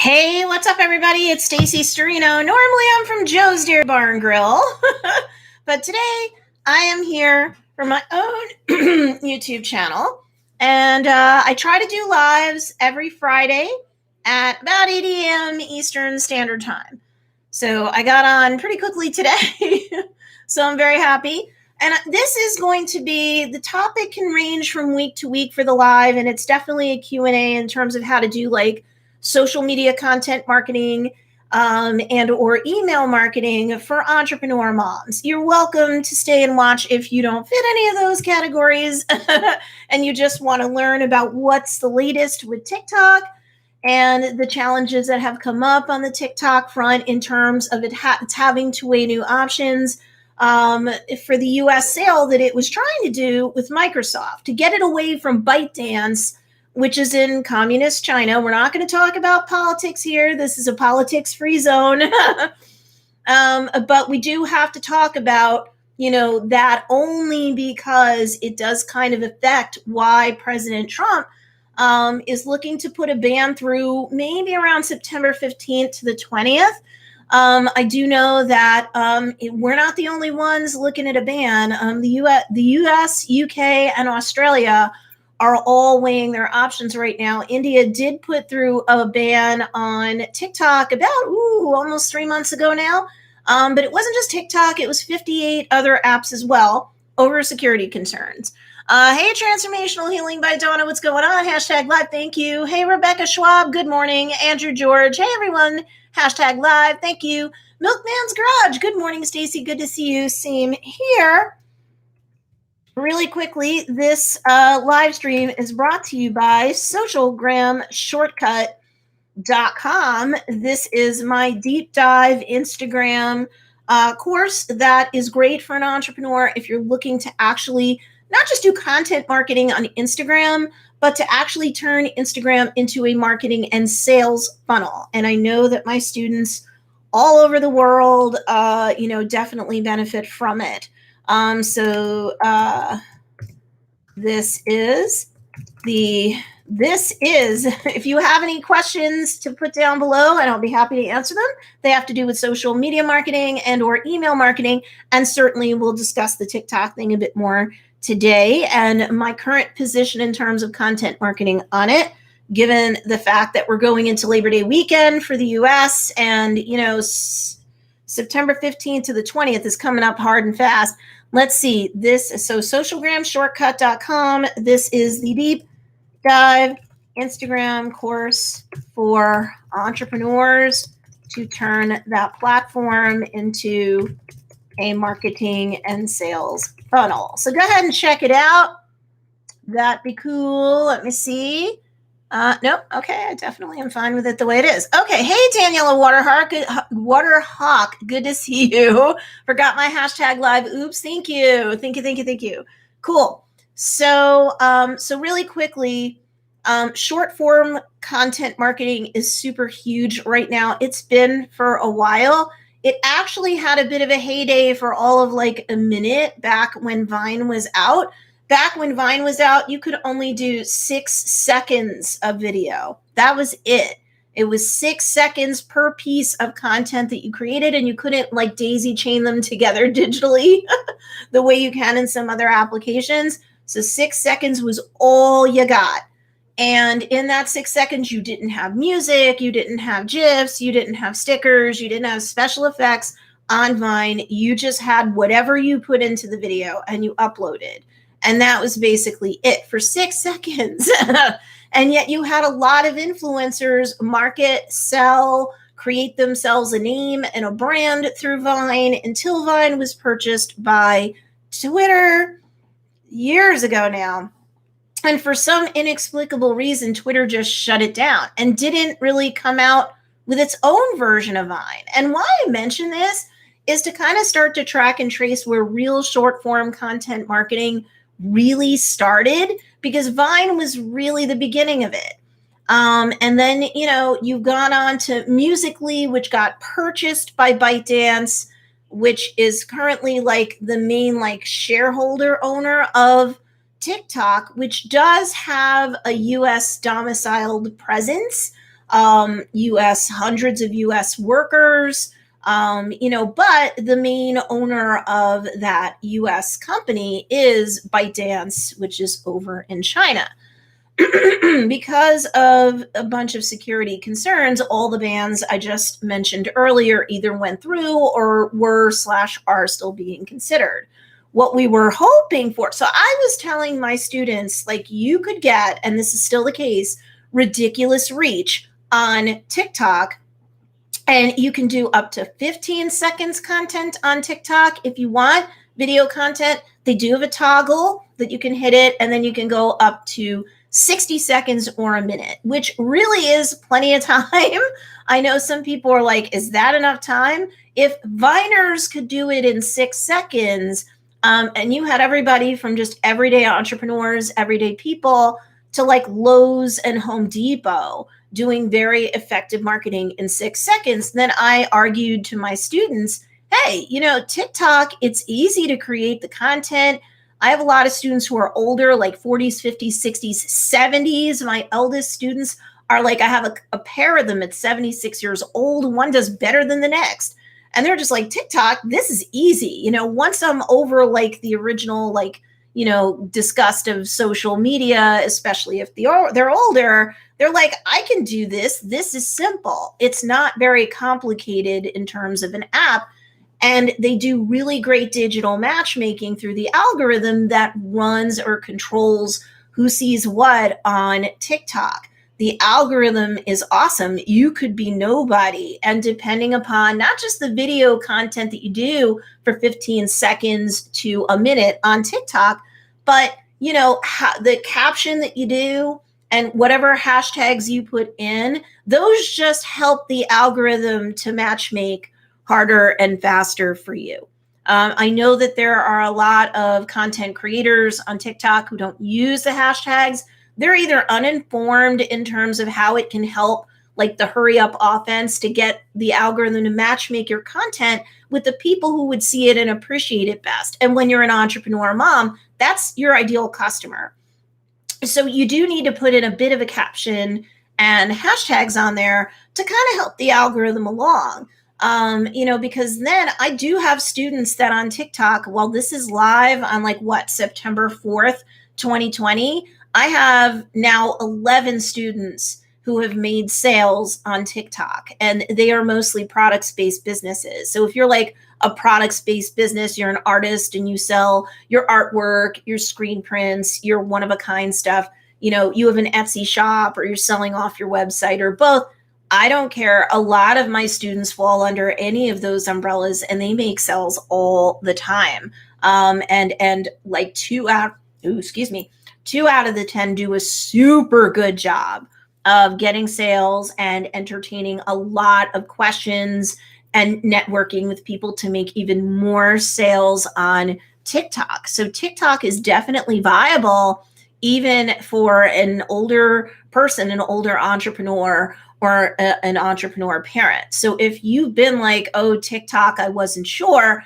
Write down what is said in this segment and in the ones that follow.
Hey, what's up, everybody? It's Stacey Storino. Normally, I'm from Joe's Dairy Bar and Grill, but today I am here for my own YouTube channel, and I try to do lives every Friday at about 8 a.m. Eastern Standard Time. So I got on pretty quickly today, so I'm very happy. And this is going to be, the topic can range from week to week for the live, and it's definitely a Q&A in terms of how to do like social media content marketing and or email marketing for entrepreneur moms. You're welcome to stay and watch if you don't fit any of those categories and you just want to learn about what's the latest with TikTok and the challenges that have come up on the TikTok front in terms of it's having to weigh new options for the US sale that it was trying to do with Microsoft to get it away from ByteDance, which is in communist China. We're not going to talk about politics here. This is a politics-free zone. But we do have to talk about, that only because it does kind of affect why President Trump is looking to put a ban through maybe around September 15th to the 20th. I do know that we're not the only ones looking at a ban. The US, UK, and Australia are all weighing their options right now. India did put through a ban on TikTok about almost 3 months ago now. But it wasn't just TikTok, it was 58 other apps as well over security concerns. Hey, Transformational Healing by Donna, what's going on? Hashtag live, thank you. Hey, Rebecca Schwab, good morning. Andrew George, hey everyone. Hashtag live, thank you. Milkman's Garage, good morning, Stacey, good to see you. Same here. Really quickly, this live stream is brought to you by socialgramshortcut.com. This is my deep dive Instagram course that is great for an entrepreneur if you're looking to actually not just do content marketing on Instagram, but to actually turn Instagram into a marketing and sales funnel. And I know that my students all over the world, definitely benefit from it. This is, if you have any questions to put down below, and I'll be happy to answer them. They have to do with social media marketing and or email marketing. And certainly we'll discuss the TikTok thing a bit more today and my current position in terms of content marketing on it, given the fact that we're going into Labor Day weekend for the US and, September 15th to the 20th is coming up hard and fast. Let's see this. So socialgramshortcut.com. This is the deep dive Instagram course for entrepreneurs to turn that platform into a marketing and sales funnel. So go ahead and check it out. That'd be cool. Let me see. Nope. Okay. I definitely am fine with it the way it is. Okay. Hey, Daniela Waterhawk. Good to see you. Forgot my hashtag live. Oops. Thank you. Thank you. Cool. So really quickly, short form content marketing is super huge right now. It's been for a while. It actually had a bit of a heyday for all of like a minute back when Vine was out. Back when Vine was out, you could only do 6 seconds of video. That was it. It was 6 seconds per piece of content that you created, and you couldn't like daisy chain them together digitally the way you can in some other applications. So 6 seconds was all you got. And in that 6 seconds, you didn't have music, you didn't have GIFs, you didn't have stickers, you didn't have special effects on Vine. You just had whatever you put into the video and you uploaded. And that was basically it for 6 seconds. And yet you had a lot of influencers market, sell, create themselves a name and a brand through Vine until Vine was purchased by Twitter years ago now. And for some inexplicable reason, Twitter just shut it down and didn't really come out with its own version of Vine. And why I mention this is to kind of start to track and trace where real short form content marketing really started, because Vine was really the beginning of it. And then, you've gone on to Musical.ly, which got purchased by ByteDance, which is currently like the main like shareholder owner of TikTok, which does have a US domiciled presence. US, hundreds of US workers, but the main owner of that US company is ByteDance, which is over in China. Because of a bunch of security concerns, all the bans I just mentioned earlier either went through or were/are still being considered. What we were hoping for, so I was telling my students, like, you could get, and this is still the case, ridiculous reach on TikTok, and you can do up to 15 seconds content on TikTok. If you want video content, they do have a toggle that you can hit it, and then you can go up to 60 seconds or a minute, which really is plenty of time. I know some people are like, is that enough time? If Viners could do it in 6 seconds, and you had everybody from just everyday entrepreneurs, everyday people, to like Lowe's and Home Depot doing very effective marketing in 6 seconds, then I argued to my students, hey, TikTok, it's easy to create the content. I have a lot of students who are older, like 40s, 50s, 60s, 70s. My eldest students are like, I have a pair of them at 76 years old. One does better than the next. And they're just like, TikTok, this is easy. Once I'm over like the original, like, disgust of social media, especially if they're older, they're like, I can do this. This is simple. It's not very complicated in terms of an app. And they do really great digital matchmaking through the algorithm that runs or controls who sees what on TikTok. The algorithm is awesome. You could be nobody. And depending upon not just the video content that you do for 15 seconds to a minute on TikTok, but the caption that you do and whatever hashtags you put in, those just help the algorithm to matchmake harder and faster for you. I know that there are a lot of content creators on TikTok who don't use the hashtags. They're either uninformed in terms of how it can help, like the hurry up offense, to get the algorithm to matchmake your content with the people who would see it and appreciate it best. And when you're an entrepreneur mom, that's your ideal customer. So you do need to put in a bit of a caption and hashtags on there to kind of help the algorithm along. Because then I do have students that on TikTok, while this is live on September 4th, 2020, I have now 11 students who have made sales on TikTok, and they are mostly products-based businesses. So if you're like a products-based business, you're an artist and you sell your artwork, your screen prints, your one-of-a-kind stuff, you have an Etsy shop or you're selling off your website or both, I don't care. A lot of my students fall under any of those umbrellas and they make sales all the time. And like 2 out of the 10 do a super good job of getting sales and entertaining a lot of questions and networking with people to make even more sales on TikTok. So TikTok is definitely viable even for an older person, an older entrepreneur, or an entrepreneur parent. So if you've been like, oh, TikTok, I wasn't sure,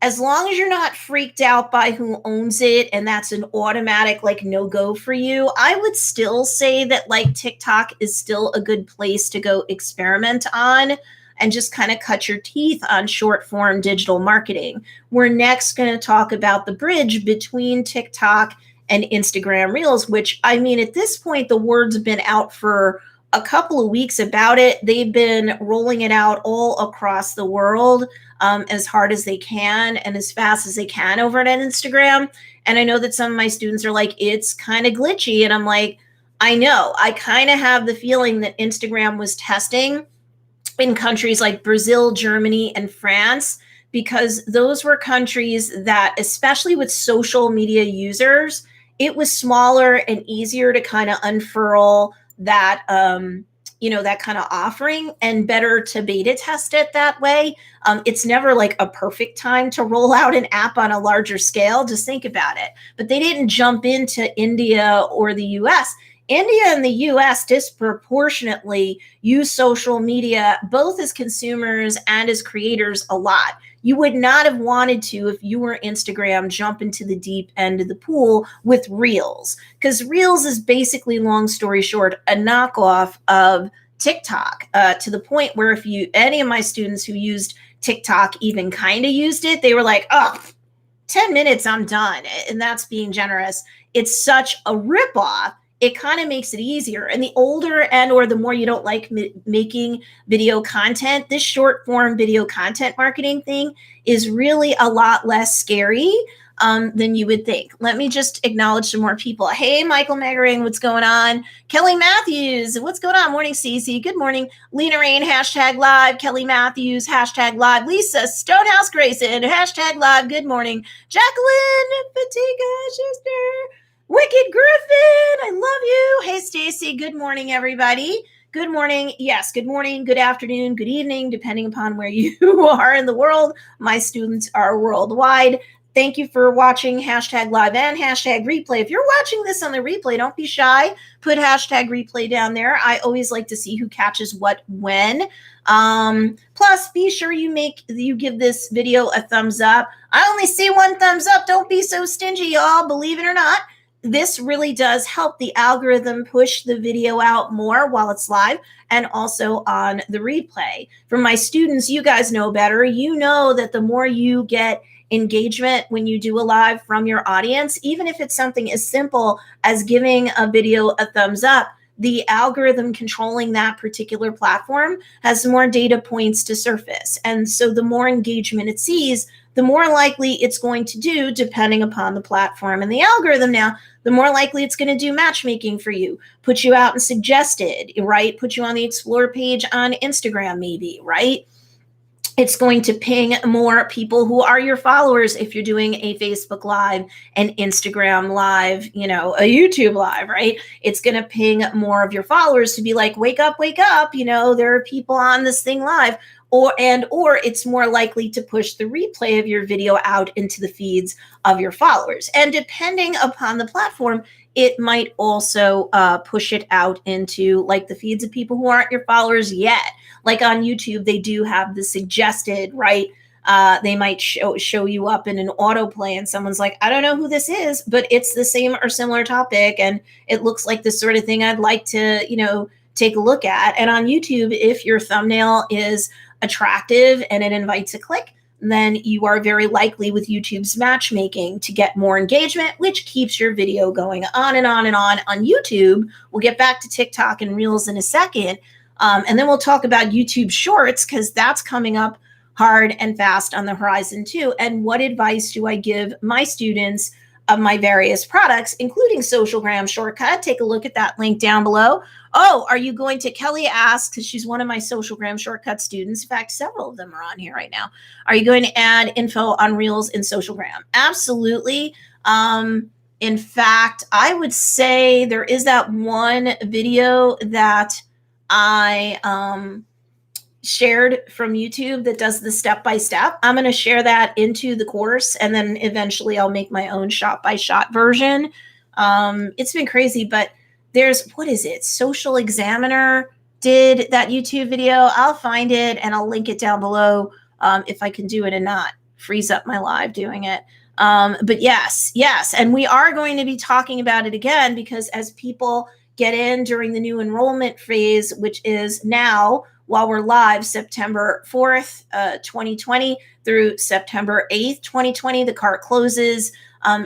as long as you're not freaked out by who owns it and that's an automatic no-go for you, I would still say that TikTok is still a good place to go experiment on and just kind of cut your teeth on short form digital marketing. We're next going to talk about the bridge between TikTok and Instagram Reels, which, I mean, at this point, the word's been out for a couple of weeks about it. They've been rolling it out all across the world as hard as they can and as fast as they can over at Instagram. And I know that some of my students are like, it's kind of glitchy. And I'm like, I know. I kind of have the feeling that Instagram was testing in countries like Brazil, Germany, and France, because those were countries that, especially with social media users, it was smaller and easier to kind of unfurl that that kind of offering, and better to beta test it that way. It's never a perfect time to roll out an app on a larger scale. Just think about it. But they didn't jump into India or the US. India and the US disproportionately use social media, both as consumers and as creators, a lot. You would not have wanted to, if you were Instagram, jump into the deep end of the pool with Reels, because Reels is basically, long story short, a knockoff of TikTok to the point where if any of my students who used TikTok even kind of used it, they were like, oh, 10 minutes, I'm done. And that's being generous. It's such a ripoff. It kind of makes it easier. And the older and or the more you don't like making video content, this short form video content marketing thing is really a lot less scary than you would think. Let me just acknowledge some more people. Hey, Michael Meggering, what's going on? Kelly Matthews, what's going on? Morning, Stacey. Good morning. Lena Rain, #live. Kelly Matthews, #live. Lisa Stonehouse Grayson, #live. Good morning. Jacqueline Fatiga Schuster. Wicked Griffin, I love you. Hey, Stacey. Good morning, everybody. Good morning. Yes, good morning, good afternoon, good evening, depending upon where you are in the world. My students are worldwide. Thank you for watching #live and #replay. If you're watching this on the replay, don't be shy. Put #replay down there. I always like to see who catches what when. Plus, be sure you give this video a thumbs up. I only see one thumbs up. Don't be so stingy, y'all. Believe it or not, this really does help the algorithm push the video out more while it's live and also on the replay. For my students, you guys know better. You know that the more you get engagement when you do a live from your audience, even if it's something as simple as giving a video a thumbs up, the algorithm controlling that particular platform has more data points to surface. And so the more engagement it sees, the more likely it's going to do, depending upon the platform and the algorithm now, the more likely it's going to do matchmaking for you, put you out and suggested, right? Put you on the explore page on Instagram, maybe, right? It's going to ping more people who are your followers if you're doing a Facebook Live, an Instagram Live, a YouTube Live, right? It's going to ping more of your followers to be like, wake up, there are people on this thing live. Or it's more likely to push the replay of your video out into the feeds of your followers. And depending upon the platform, it might also push it out into like the feeds of people who aren't your followers yet. Like on YouTube, they do have the suggested, right? They might show you up in an autoplay and someone's like, I don't know who this is, but it's the same or similar topic. And it looks like the sort of thing I'd like to, take a look at. And on YouTube, if your thumbnail is attractive and it invites a click, then you are very likely with YouTube's matchmaking to get more engagement, which keeps your video going on and on and on YouTube. We'll get back to TikTok and Reels in a second. And then we'll talk about YouTube Shorts because that's coming up hard and fast on the horizon too. And what advice do I give my students of my various products, including Socialgram Shortcut? Take a look at that link down below. Oh, are you going to, Kelly asked, because she's one of my Socialgram Shortcut students. In fact, several of them are on here right now. Are you going to add info on Reels in Socialgram? Absolutely. In fact, I would say there is that one video that I shared from YouTube that does the step-by-step. I'm going to share that into the course, and then eventually I'll make my own shot-by-shot version. It's been crazy, but there's, what is it? Social Examiner did that YouTube video. I'll find it and I'll link it down below if I can do it and not freeze up my live doing it. But yes. And we are going to be talking about it again because as people get in during the new enrollment phase, which is now, while we're live, September 4th, 2020 through September 8th, 2020, the cart closes.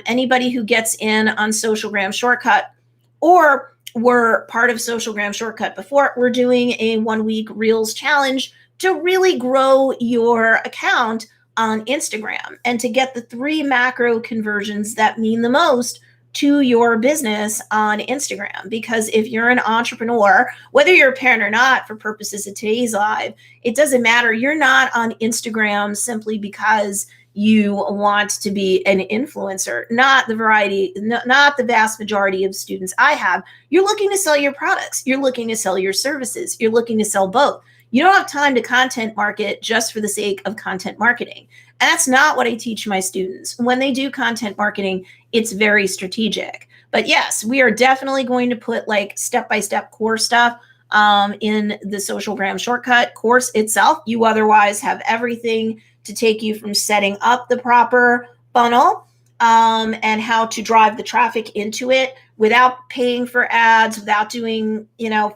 Anybody who gets in on Socialgram Shortcut or were part of Socialgram Shortcut before, we're doing a 1-week Reels challenge to really grow your account on Instagram and to get the 3 macro conversions that mean the most to your business on Instagram. Because if you're an entrepreneur, whether you're a parent or not, for purposes of today's live, it doesn't matter. You're not on Instagram simply because you want to be an influencer. Not the vast majority of students I have. You're looking to sell your products. You're looking to sell your services. You're looking to sell both. You don't have time to content market just for the sake of content marketing. And that's not what I teach my students. When they do content marketing, it's very strategic. But yes, we are definitely going to put like step-by-step core stuff in the Socialgram Shortcut course itself. You otherwise have everything to take you from setting up the proper funnel and how to drive the traffic into it without paying for ads, without doing,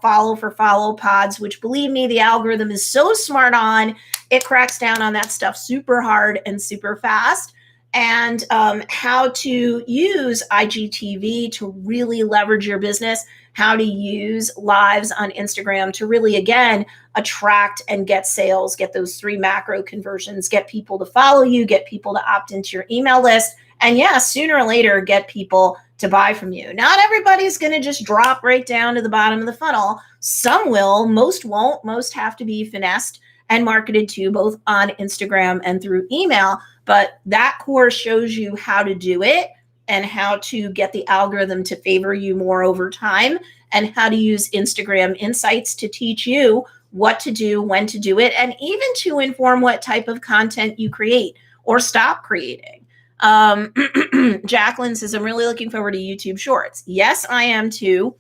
follow for follow pods, which, believe me, the algorithm is so smart on, it cracks down on that stuff super hard and super fast. And how to use IGTV to really leverage your business, how to use lives on Instagram to really, again, attract and get sales, get those 3 macro conversions, get people to follow you, get people to opt into your email list, and sooner or later, get people to buy from you. Not everybody's going to just drop right down to the bottom of the funnel. Some will, most won't. Most have to be finessed and marketed to both on Instagram and through email. But that course shows you how to do it and how to get the algorithm to favor you more over time, and how to use Instagram insights to teach you what to do, when to do it, and even to inform what type of content you create or stop creating. Jacqueline says, I'm really looking forward to YouTube Shorts. Yes, I am too.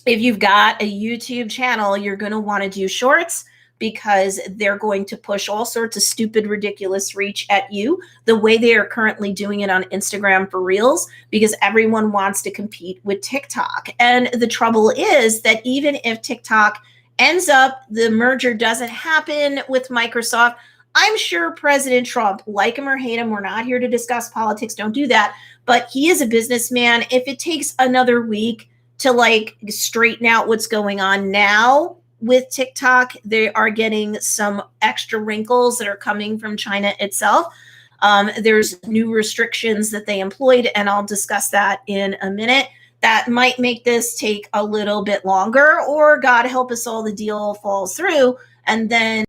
If you've got a YouTube channel, you're going to want to do Shorts, because they're going to push all sorts of stupid, ridiculous reach at you the way they are currently doing it on Instagram for Reels, because everyone wants to compete with TikTok. And the trouble is that even if TikTok ends up, the merger doesn't happen with Microsoft, I'm sure President Trump, like him or hate him, we're not here to discuss politics, don't do that, but he is a businessman. If it takes another week to straighten out what's going on now with TikTok, they are getting some extra wrinkles that are coming from China itself. There's new restrictions that they employed, and I'll discuss that in a minute. That might make this take a little bit longer, or God help us all, the deal falls through, and then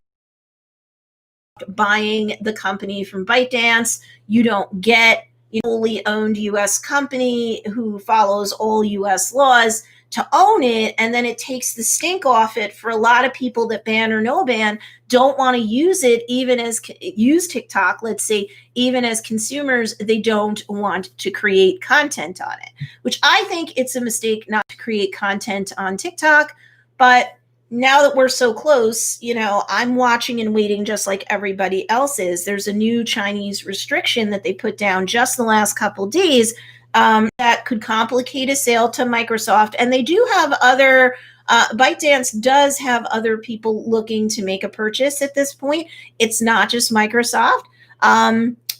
buying the company from ByteDance, you don't get a fully owned U.S. company who follows all U.S. laws to own it, and then it takes the stink off it for a lot of people that ban or no ban don't want to use it, even as use TikTok, let's say, even as consumers, they don't want to create content on it, which I think it's a mistake not to create content on TikTok. But now that we're so close, I'm watching and waiting just like everybody else is. There's a new Chinese restriction that they put down just the last couple days that could complicate a sale to Microsoft. And they do have other, ByteDance does have other people looking to make a purchase at this point. It's not just Microsoft,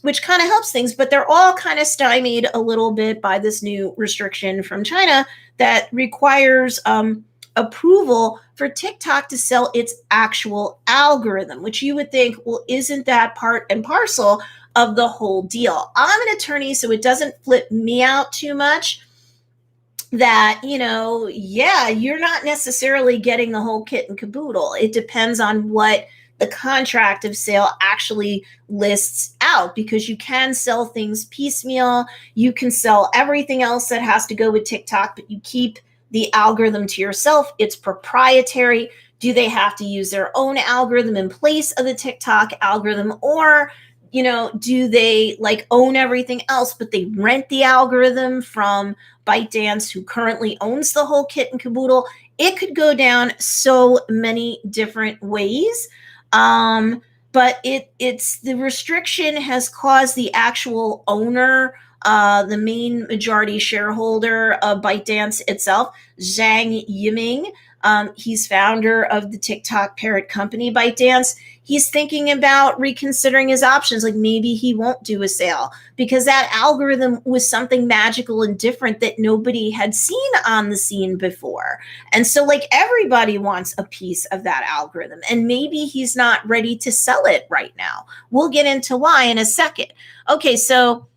which kind of helps things, but they're all kind of stymied a little bit by this new restriction from China that requires approval for TikTok to sell its actual algorithm, which you would think, well, isn't that part and parcel of the whole deal? I'm an attorney, so it doesn't flip me out too much that, you're not necessarily getting the whole kit and caboodle. It depends on what the contract of sale actually lists out, because you can sell things piecemeal. You can sell everything else that has to go with TikTok, but you keep the algorithm to yourself. It's proprietary. Do they have to use their own algorithm in place of the TikTok algorithm, or do they own everything else, but they rent the algorithm from ByteDance, who currently owns the whole kit and caboodle? It could go down so many different ways. But it's the restriction has caused the actual owner, the main majority shareholder of ByteDance itself, Zhang Yiming. He's founder of the TikTok parent company, ByteDance. He's thinking about reconsidering his options. Maybe he won't do a sale, because that algorithm was something magical and different that nobody had seen on the scene before. And so everybody wants a piece of that algorithm, and maybe he's not ready to sell it right now. We'll get into why in a second. Okay, so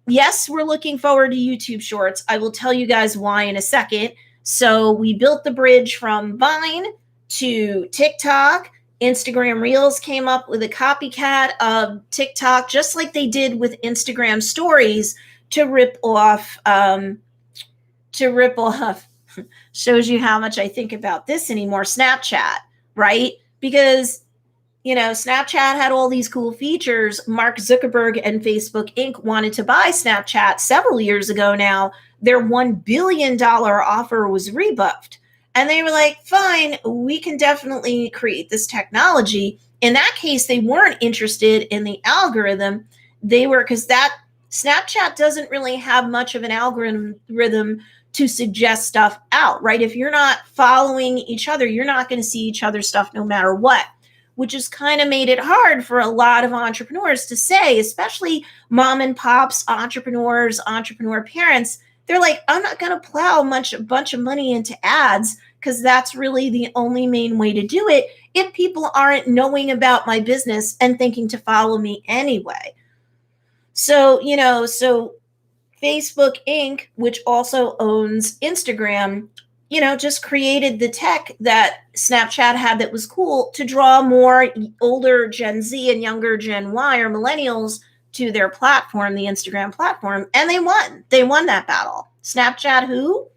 yes, we're looking forward to YouTube Shorts. I will tell you guys why in a second. So we built the bridge from Vine to TikTok. Instagram Reels came up with a copycat of TikTok, just like they did with Instagram Stories, to rip off. Shows you how much I think about this anymore. Snapchat, right? Because Snapchat had all these cool features. Mark Zuckerberg and Facebook Inc. wanted to buy Snapchat several years ago now. Their $1 billion offer was rebuffed. And they were like, fine, we can definitely create this technology. In that case, they weren't interested in the algorithm. They were, because that Snapchat doesn't really have much of an algorithm to suggest stuff out, right? If you're not following each other, you're not going to see each other's stuff no matter what, which has kind of made it hard for a lot of entrepreneurs to say, especially mom and pops, entrepreneurs, entrepreneur parents. They're like, I'm not going to plow a bunch of money into ads because that's really the only main way to do it if people aren't knowing about my business and thinking to follow me anyway. So, so Facebook Inc., which also owns Instagram, just created the tech that Snapchat had that was cool to draw more older Gen Z and younger Gen Y or millennials to their platform, the Instagram platform, and they won. They won that battle. Snapchat, who?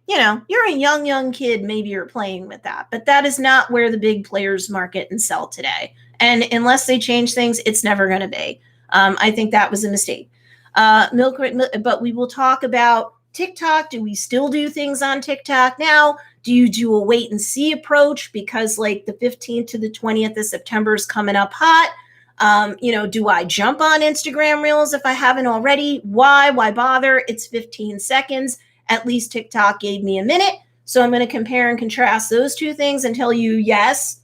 You're a young kid, maybe you're playing with that, but that is not where the big players market and sell today. And unless they change things, it's never going to be. I think that was a mistake. But we will talk about TikTok. Do we still do things on TikTok now? Do you do a wait and see approach because like the 15th to the 20th of September is coming up hot? Do I jump on Instagram Reels if I haven't already? Why bother? It's 15 seconds. At least TikTok gave me a minute. So I'm going to compare and contrast those two things and tell you, yes,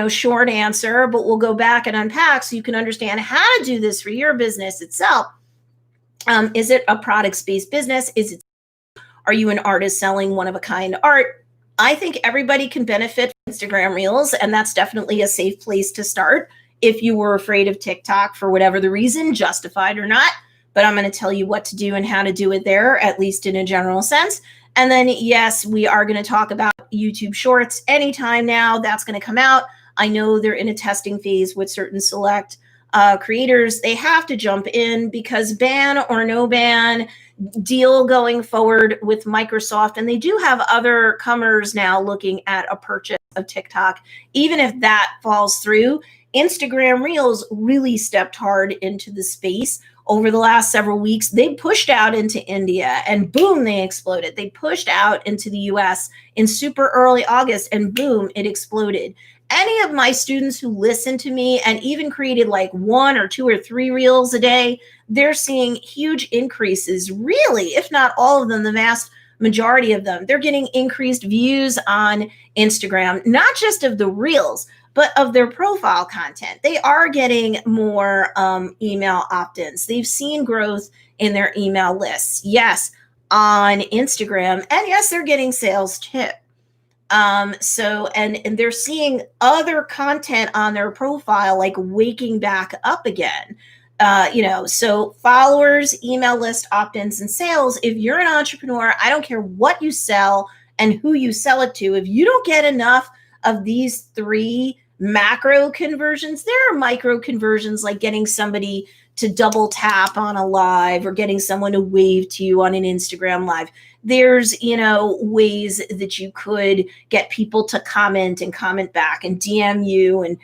short answer, but we'll go back and unpack so you can understand how to do this for your business itself. Is it a products-based business? Are you an artist selling one-of-a-kind art? I think everybody can benefit from Instagram Reels, and that's definitely a safe place to start if you were afraid of TikTok for whatever the reason, justified or not. But I'm going to tell you what to do and how to do it there, at least in a general sense. And then, yes, we are going to talk about YouTube Shorts anytime now. That's going to come out. I know they're in a testing phase with certain select creators. They have to jump in because ban or no ban deal going forward with Microsoft. And they do have other comers now looking at a purchase of TikTok. Even if that falls through, Instagram Reels really stepped hard into the space. Over the last several weeks, they pushed out into India and boom, they exploded. They pushed out into the US in super early August and boom, it exploded. Any of my students who listen to me and even created like 1 or 2 or 3 reels a day, they're seeing huge increases, really, if not all of them, the vast majority of them. They're getting increased views on Instagram, not just of the reels, but of their profile content. They are getting more email opt-ins. They've seen growth in their email lists. Yes, on Instagram. And yes, they're getting sales too. And they're seeing other content on their profile, like waking back up again. So followers, email list, opt-ins, and sales. If you're an entrepreneur, I don't care what you sell and who you sell it to. If you don't get enough of these 3 macro conversions, there are micro conversions like getting somebody to double tap on a live or getting someone to wave to you on an Instagram live. There's, ways that you could get people to comment and comment back and DM you and,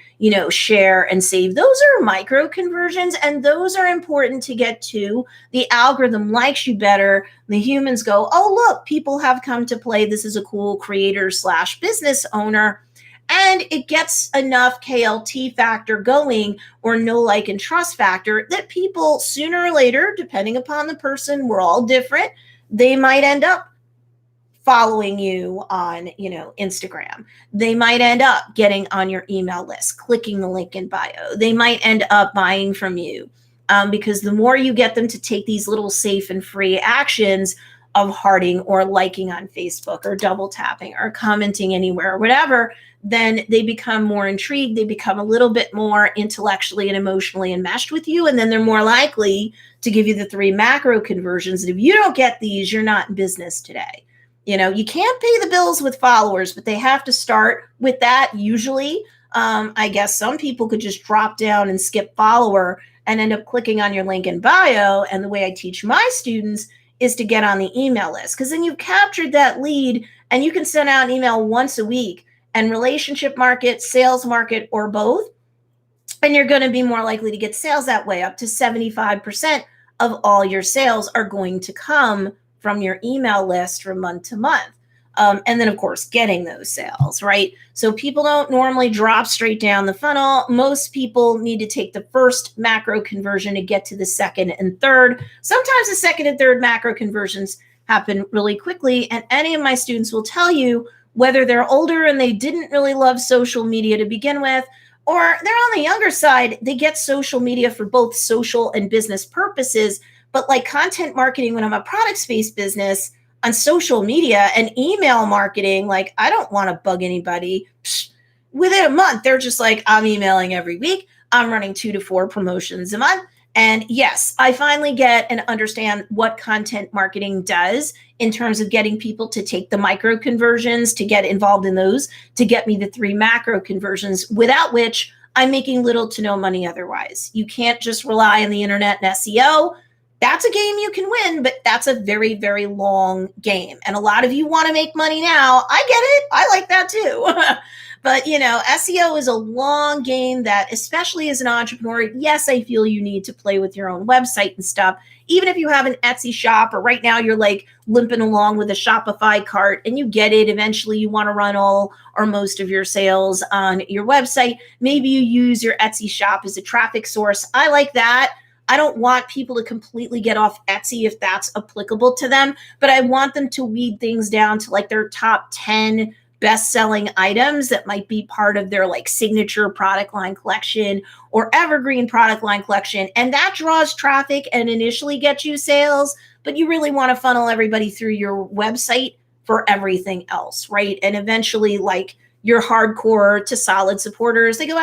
share and save. Those are micro conversions, and those are important to get to. The algorithm likes you better. The humans go, oh, look, people have come to play. This is a cool creator/business owner. And it gets enough KLT factor going, or know, like, and trust factor, that people sooner or later, depending upon the person, we're all different, they might end up following you on, Instagram. They might end up getting on your email list, clicking the link in bio. They might end up buying from you because the more you get them to take these little safe and free actions of hearting or liking on Facebook or double tapping or commenting anywhere or whatever, then they become more intrigued. They become a little bit more intellectually and emotionally enmeshed with you. And then they're more likely to give you the 3 macro conversions. And if you don't get these, you're not in business today. You can't pay the bills with followers, but they have to start with that usually. I guess some people could just drop down and skip follower and end up clicking on your link in bio. And the way I teach my students is to get on the email list, because then you've captured that lead and you can send out an email once a week, and relationship market, sales market, or both. And you're going to be more likely to get sales that way. Up to 75% of all your sales are going to come from your email list from month to month. And then, of course, getting those sales, right? So people don't normally drop straight down the funnel. Most people need to take the first macro conversion to get to the second and third. Sometimes the second and third macro conversions happen really quickly. And any of my students will tell you, whether they're older and they didn't really love social media to begin with, or they're on the younger side, they get social media for both social and business purposes. But like content marketing, when I'm a products-based business, on social media and email marketing, like I don't want to bug anybody. Within a month, they're just like, I'm emailing every week. I'm running 2 to 4 promotions a month. And yes, I finally get and understand what content marketing does in terms of getting people to take the micro conversions, to get involved in those, to get me the 3 macro conversions, without which I'm making little to no money otherwise. You can't just rely on the internet and SEO. That's a game you can win, but that's a very, very long game. And a lot of you want to make money now. I get it. I like that too. But, SEO is a long game that, especially as an entrepreneur, yes, I feel you need to play with your own website and stuff. Even if you have an Etsy shop, or right now you're like limping along with a Shopify cart and you get it. Eventually you want to run all or most of your sales on your website. Maybe you use your Etsy shop as a traffic source. I like that. I don't want people to completely get off Etsy if that's applicable to them, but I want them to weed things down to like their top 10 best-selling items that might be part of their like signature product line collection or evergreen product line collection. And that draws traffic and initially gets you sales, but you really want to funnel everybody through your website for everything else, right? And eventually, like, your hardcore to solid supporters, they go,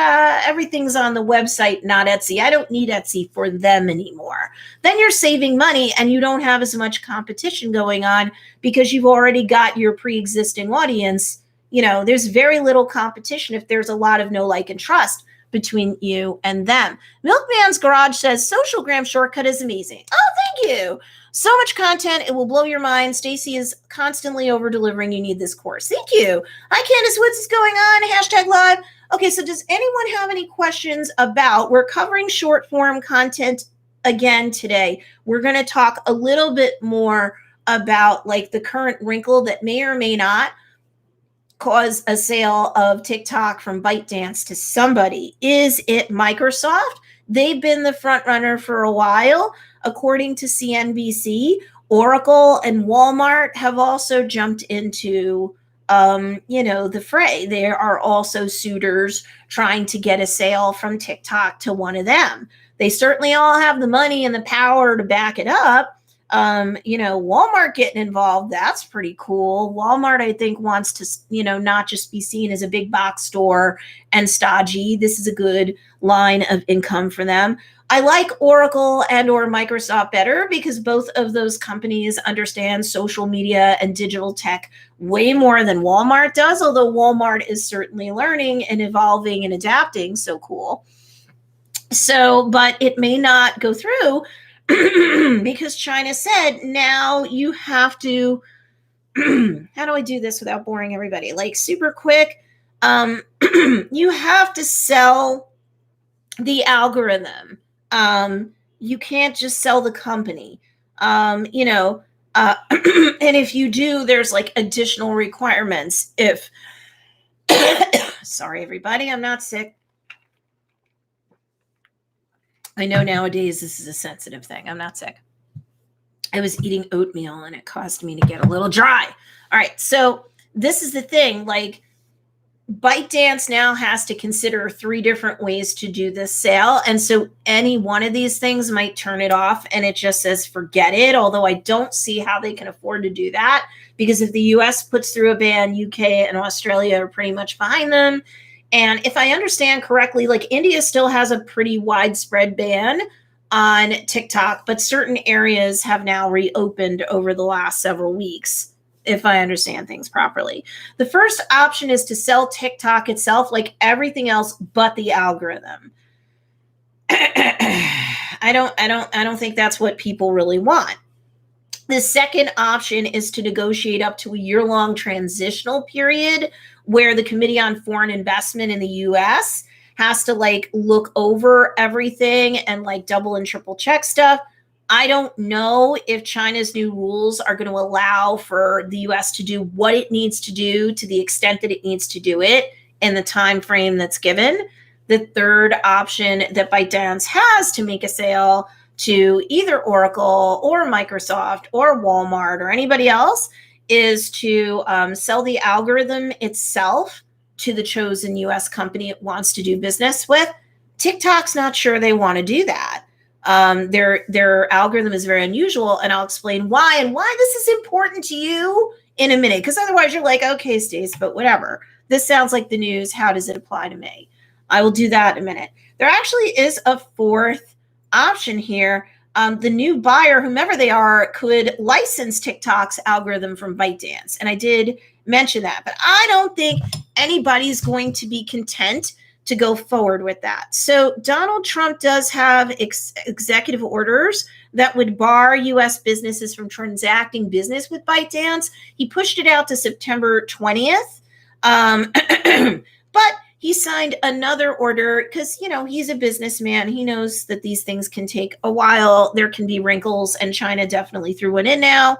everything's on the website, not Etsy. I don't need Etsy for them anymore. Then you're saving money and you don't have as much competition going on because you've already got your pre-existing audience. There's very little competition if there's a lot of know, like, and trust between you and them. Milkman's Garage says, Socialgram shortcut is amazing. Oh, thank you. So much content, it will blow your mind. Stacey is constantly over-delivering. You need this course. Thank you. Hi, Candace Woods is going on. #live. Okay, so does anyone have any questions about, we're covering short form content again today. We're going to talk a little bit more about like the current wrinkle that may or may not cause a sale of TikTok from ByteDance to somebody. Is it Microsoft? They've been the front runner for a while. According to CNBC, Oracle and Walmart have also jumped into, the fray. There are also suitors trying to get a sale from TikTok to one of them. They certainly all have the money and the power to back it up. Walmart getting involved, that's pretty cool. Walmart, I think, wants to, not just be seen as a big box store and stodgy. This is a good line of income for them. I like Oracle and or Microsoft better because both of those companies understand social media and digital tech way more than Walmart does, although Walmart is certainly learning and evolving and adapting. So cool. So, but it may not go through because China said, now you have to, how do I do this without boring everybody? Like super quick. You have to sell the algorithm. You can't just sell the company, and if you do, there's like additional requirements. If, sorry, everybody, I'm not sick. I know nowadays this is a sensitive thing. I'm not sick. I was eating oatmeal and it caused me to get a little dry. All right. So this is the thing, like, ByteDance now has to consider 3 different ways to do this sale. And so any one of these things might turn it off and it just says, forget it. Although I don't see how they can afford to do that, because if the US puts through a ban, UK and Australia are pretty much behind them. And if I understand correctly, like India still has a pretty widespread ban on TikTok, but certain areas have now reopened over the last several weeks, if I understand things properly. The first option is to sell TikTok itself, like everything else but the algorithm. I don't think that's what people really want. The second option is to negotiate up to a year-long transitional period where the Committee on Foreign Investment in the US has to like look over everything and like double and triple check stuff. I don't know if China's new rules are going to allow for the US to do what it needs to do to the extent that it needs to do it in the time frame that's given. The third option that ByteDance has to make a sale to either Oracle or Microsoft or Walmart or anybody else is to sell the algorithm itself to the chosen US company it wants to do business with. TikTok's not sure they want to do that. Their algorithm is very unusual, and I'll explain why and why this is important to you in a minute, because otherwise you're like, okay, Stacey, but whatever. This sounds like the news. How does it apply to me? I will do that in a minute. There actually is a fourth option here. The new buyer, whomever they are, could license TikTok's algorithm from ByteDance. And I did mention that, but I don't think anybody's going to be content to go forward with that. So Donald Trump does have executive orders that would bar U.S. businesses from transacting business with ByteDance. He pushed it out to September 20th. But he signed another order because, you know, he's a businessman. He knows that these things can take a while. There can be wrinkles, and China definitely threw one in now.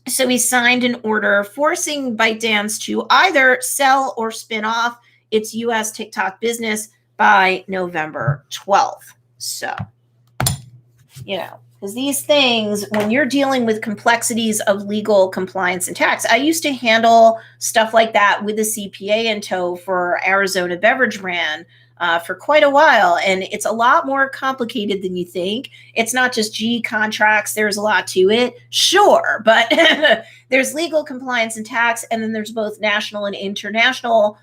So he signed an order forcing ByteDance to either sell or spin off its U.S. TikTok business by November 12th. So, you know, because these things, when you're dealing with complexities of legal compliance and tax, I used to handle stuff like that with a CPA in tow for Arizona Beverage Brand for quite a while. And it's a lot more complicated than you think. It's not just G contracts. There's a lot to it. Sure. But there's legal compliance and tax. And then there's both national and international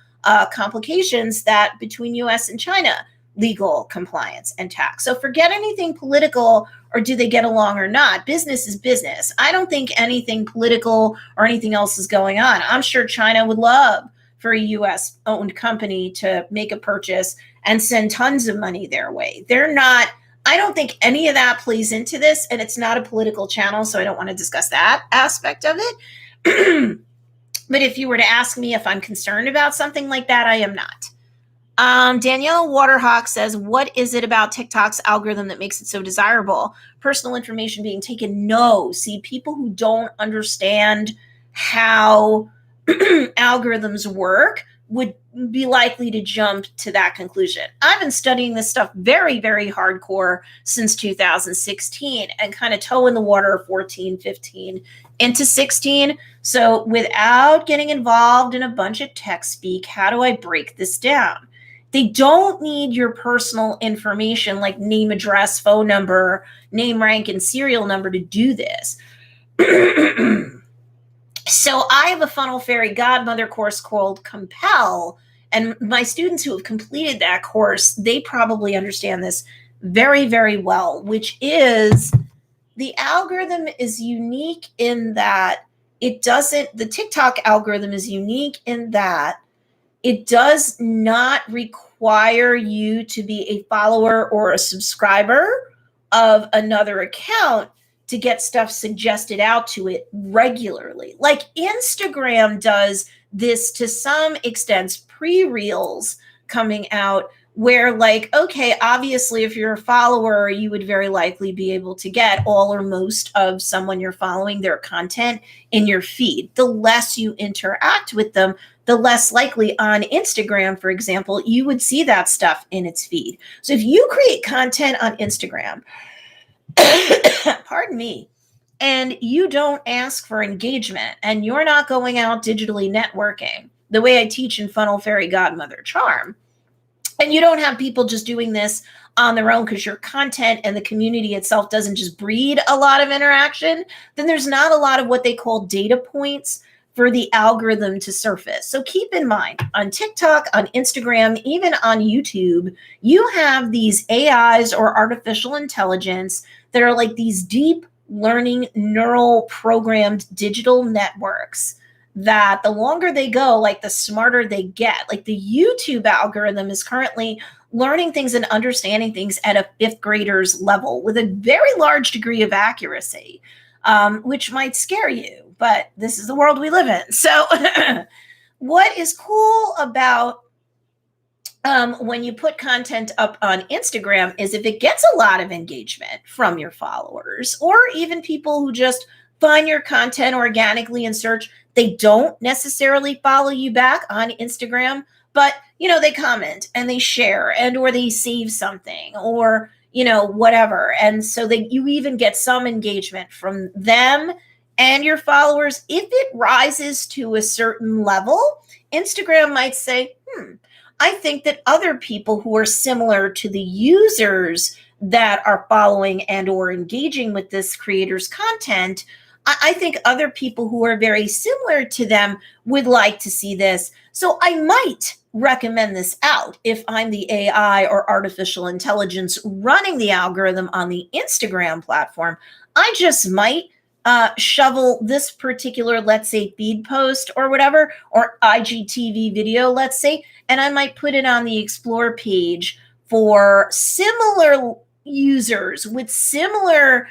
complications that between U.S. and China, legal compliance and tax. So forget anything political or do they get along or not. Business is business. I don't think anything political or anything else is going on. I'm sure China would love for a U.S. owned company to make a purchase and send tons of money their way. I don't think any of that plays into this, and it's not a political channel, so I don't want to discuss that aspect of it. But if you were to ask me if I'm concerned about something like that, I am not. Danielle Waterhawk says, what is it about TikTok's algorithm that makes it so desirable? Personal information being taken? No. See, people who don't understand how algorithms work would be likely to jump to that conclusion. I've been studying this stuff very, very hardcore since 2016 and kind of toe in the water 14, 15 into 16. So without getting involved in a bunch of tech speak, how do I break this down? They don't need your personal information like name, address, phone number, name, rank, and serial number to do this. So I have a Funnel Fairy Godmother course called Compel, and my students who have completed that course, they probably understand this very, very well, which is the algorithm is unique in that the TikTok algorithm is unique in that it does not require you to be a follower or a subscriber of another account to get stuff suggested out to it regularly. Like Instagram does this to some extent, pre-reels coming out where like, okay, obviously if you're a follower, you would very likely be able to get all or most of someone you're following, their content in your feed. The less you interact with them, the less likely on Instagram, for example, you would see that stuff in its feed. So if you create content on Instagram, pardon me, and you don't ask for engagement and you're not going out digitally networking the way I teach in Funnel Fairy Godmother Charm, and you don't have people just doing this on their own because your content and the community itself doesn't just breed a lot of interaction, then there's not a lot of what they call data points for the algorithm to surface. So keep in mind, on TikTok, on Instagram, even on YouTube, you have these AIs or artificial intelligence that are like these deep learning neural programmed digital networks that the longer they go, like the smarter they get. Like the YouTube algorithm is currently learning things and understanding things at a fifth grader's level with a very large degree of accuracy, which might scare you, but this is the world we live in. So what is cool about when you put content up on Instagram is if it gets a lot of engagement from your followers or even people who just find your content organically in search, they don't necessarily follow you back on Instagram, but they comment and they share and or they save something or whatever. And so you even get some engagement from them and your followers. If it rises to a certain level, Instagram might say, I think that other people who are similar to the users that are following and or engaging with this creator's content, I think other people who are very similar to them would like to see this. So I might recommend this out if I'm the AI or artificial intelligence running the algorithm on the Instagram platform. I just might shovel this particular, let's say, feed post or whatever, or IGTV video, let's say, and I might put it on the Explore page for similar users with similar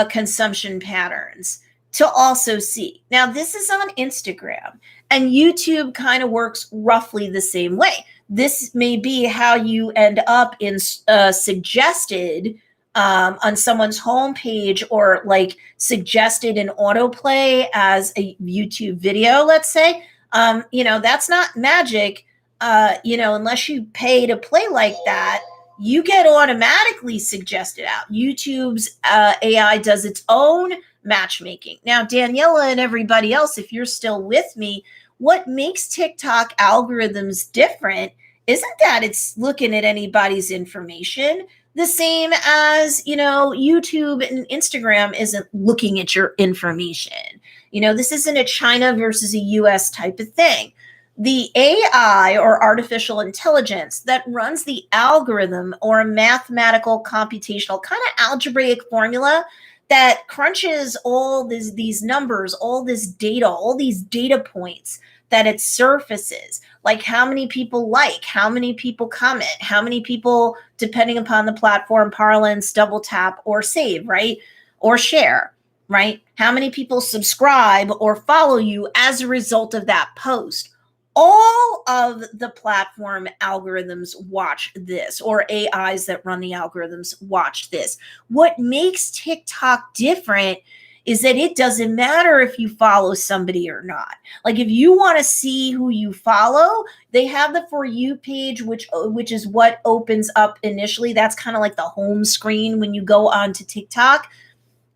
consumption patterns to also see. Now, this is on Instagram, and YouTube kind of works roughly the same way. This may be how you end up in suggested on someone's homepage or like suggested in autoplay as a YouTube video, let's say. That's not magic. Unless you pay to play like that, you get automatically suggested out. YouTube's AI does its own matchmaking. Now, Daniela and everybody else, if you're still with me, what makes TikTok algorithms different isn't that it's looking at anybody's information the same as, YouTube and Instagram isn't looking at your information. This isn't a China versus a US type of thing. The AI or artificial intelligence that runs the algorithm or a mathematical computational kind of algebraic formula that crunches all these numbers, all this data, all these data points that it surfaces, like how many people like, how many people comment, how many people, depending upon the platform, parlance, double tap or save, right? Or share, right? How many people subscribe or follow you as a result of that post. All of the platform algorithms watch this, or AIs that run the algorithms watch this. What makes TikTok different is that it doesn't matter if you follow somebody or not. Like if you want to see who you follow, they have the For You page, which is what opens up initially. That's kind of like the home screen when you go onto TikTok.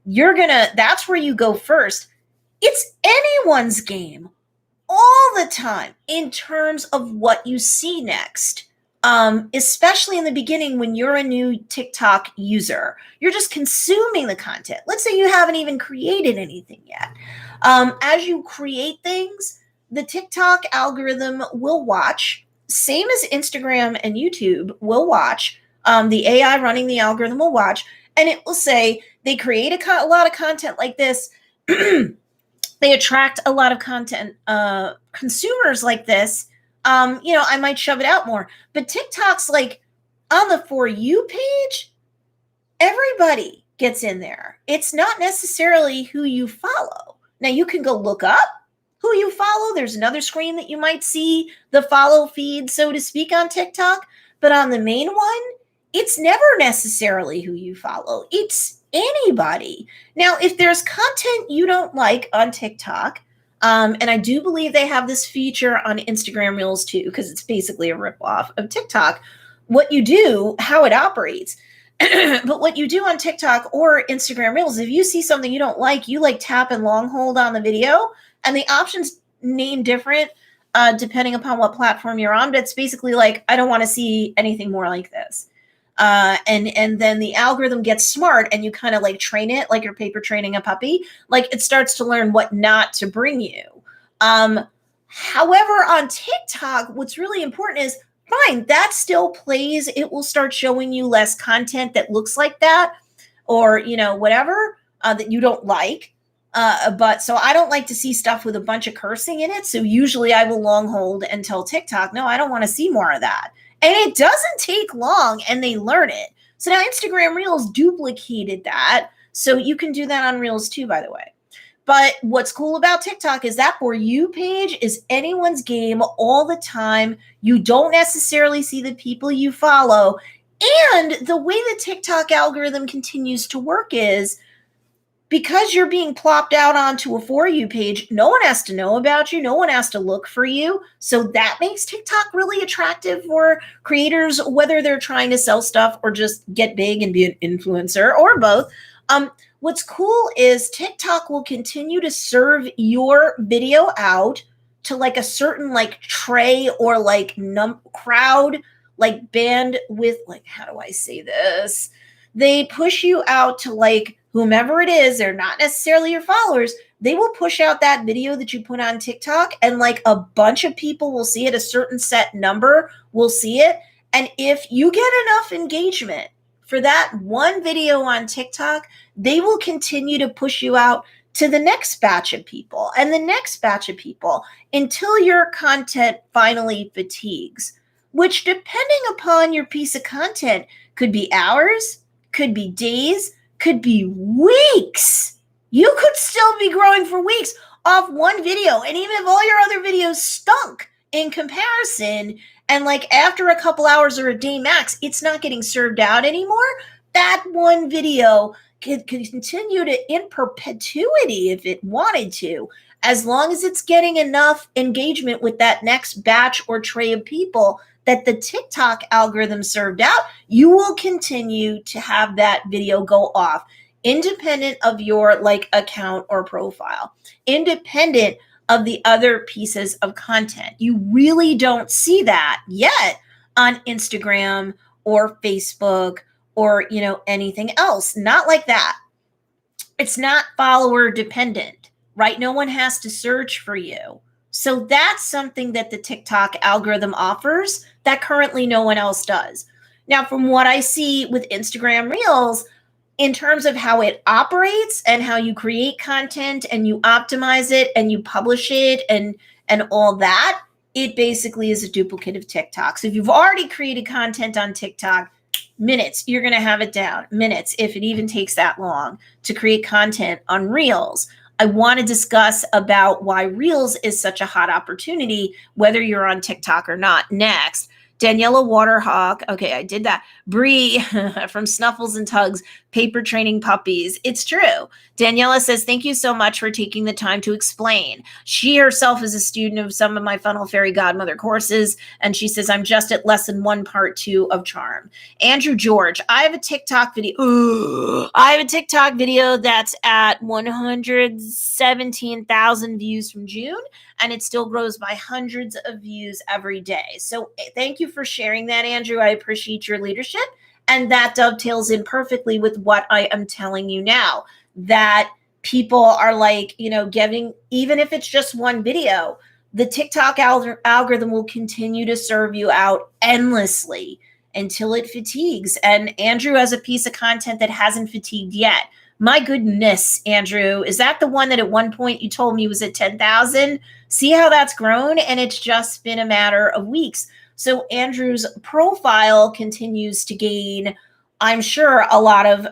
That's where you go first. It's anyone's game all the time in terms of what you see next. Especially in the beginning when you're a new TikTok user, you're just consuming the content. Let's say you haven't even created anything yet. As you create things, the TikTok algorithm will watch, same as Instagram and YouTube will watch. The AI running the algorithm will watch, and it will say they create a lot of content like this. They attract a lot of content consumers like this. I might shove it out more. But TikTok's like on the For You page, everybody gets in there. It's not necessarily who you follow. Now you can go look up who you follow. There's another screen that you might see the follow feed, so to speak, on TikTok. But on the main one, it's never necessarily who you follow. It's anybody. Now, if there's content you don't like on TikTok, and I do believe they have this feature on Instagram Reels too, because it's basically a ripoff of TikTok. What you do, how it operates, but what you do on TikTok or Instagram Reels, if you see something you don't like, you like tap and long hold on the video, and the options name different depending upon what platform you're on. But it's basically like, I don't want to see anything more like this. And then the algorithm gets smart and you kind of like train it like you're paper training a puppy. Like it starts to learn what not to bring you. However, on TikTok, what's really important is fine, that still plays. It will start showing you less content that looks like that or, whatever that you don't like. But so I don't like to see stuff with a bunch of cursing in it. So usually I will long hold and tell TikTok, no, I don't want to see more of that. And it doesn't take long and they learn it. So now Instagram Reels duplicated that. So you can do that on Reels too, by the way. But what's cool about TikTok is that For You page is anyone's game all the time. You don't necessarily see the people you follow. And the way the TikTok algorithm continues to work is because you're being plopped out onto a For You page, no one has to know about you. No one has to look for you. So that makes TikTok really attractive for creators, whether they're trying to sell stuff or just get big and be an influencer or both. What's cool is TikTok will continue to serve your video out to like a certain like tray or like crowd, like band with like, how do I say this? They push you out to like whomever it is. They're not necessarily your followers. They will push out that video that you put on TikTok and like a bunch of people will see it. A certain set number will see it. And if you get enough engagement for that one video on TikTok, they will continue to push you out to the next batch of people and the next batch of people until your content finally fatigues, which depending upon your piece of content could be hours, could be days, could be weeks. You could still be growing for weeks off one video. And even if all your other videos stunk in comparison, and like after a couple hours or a day max, it's not getting served out anymore, that one video could continue to in perpetuity if it wanted to, as long as it's getting enough engagement with that next batch or tray of people that the TikTok algorithm served out, you will continue to have that video go off, independent of your like account or profile, independent of the other pieces of content. You really don't see that yet on Instagram or Facebook or, you know, anything else. Not like that. It's not follower dependent, right? No one has to search for you. So that's something that the TikTok algorithm offers that currently no one else does. Now, from what I see with Instagram Reels, in terms of how it operates and how you create content and you optimize it and you publish it and all that, it basically is a duplicate of TikTok. So if you've already created content on TikTok, minutes, you're going to have it down. Minutes, if it even takes that long to create content on Reels. I want to discuss about why Reels is such a hot opportunity, whether you're on TikTok or not. Next, Daniela Waterhawk. Okay, I did that. Bree from Snuffles and Tugs, paper training puppies. It's true. Daniela says, thank you so much for taking the time to explain. She herself is a student of some of my Funnel Fairy Godmother courses, and she says, I'm just at lesson 1, part 2 of Charm. Andrew George, I have a TikTok video. I have a TikTok video that's at 117,000 views from June, and it still grows by hundreds of views every day. So thank you for sharing that, Andrew. I appreciate your leadership. And that dovetails in perfectly with what I am telling you now, that people are like, you know, giving, even if it's just one video, the TikTok algorithm will continue to serve you out endlessly until it fatigues. And Andrew has a piece of content that hasn't fatigued yet. My goodness, Andrew, is that the one that at one point you told me was at 10,000? See how that's grown? And it's just been a matter of weeks. So Andrew's profile continues to gain, I'm sure, a lot of,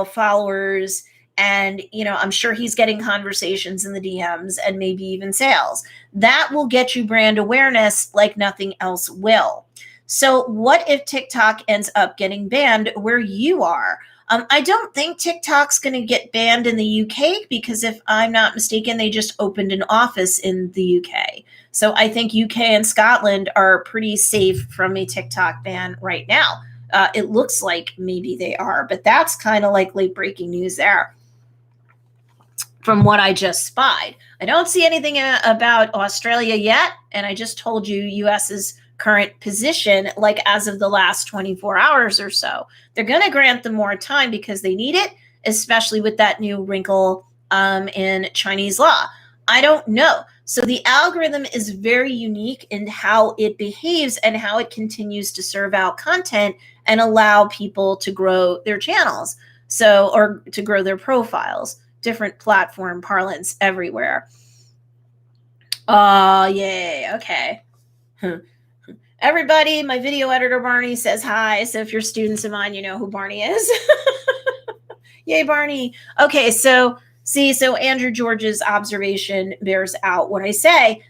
followers. And, I'm sure he's getting conversations in the DMs and maybe even sales. That will get you brand awareness like nothing else will. So what if TikTok ends up getting banned where you are? I don't think TikTok's going to get banned in the UK because if I'm not mistaken, they just opened an office in the UK. So I think UK and Scotland are pretty safe from a TikTok ban right now. It looks like maybe they are, but that's kind of like late breaking news there from what I just spied. I don't see anything about Australia yet. And I just told you US's current position, like as of the last 24 hours or so. They're going to grant them more time because they need it, especially with that new wrinkle in Chinese law. I don't know. So the algorithm is very unique in how it behaves and how it continues to serve out content and allow people to grow their channels. So, or to grow their profiles, different platform parlance everywhere. Oh, yay. Okay. Everybody, my video editor, Barney, says hi. So if you're students of mine, you know who Barney is. Yay, Barney. Okay, so See, so Andrew George's observation bears out what I say.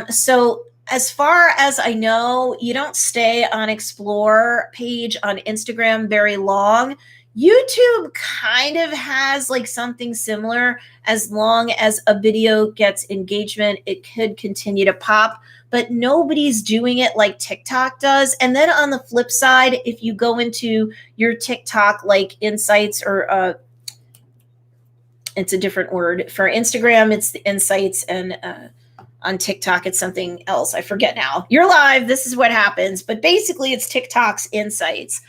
So as far as I know, you don't stay on Explore page on Instagram very long. YouTube kind of has like something similar. As long as a video gets engagement, it could continue to pop, but nobody's doing it like TikTok does. And then on the flip side, if you go into your TikTok like insights, or it's a different word for Instagram, it's the insights, and on TikTok, it's something else. I forget now. You're live. This is what happens. But basically, it's TikTok's insights.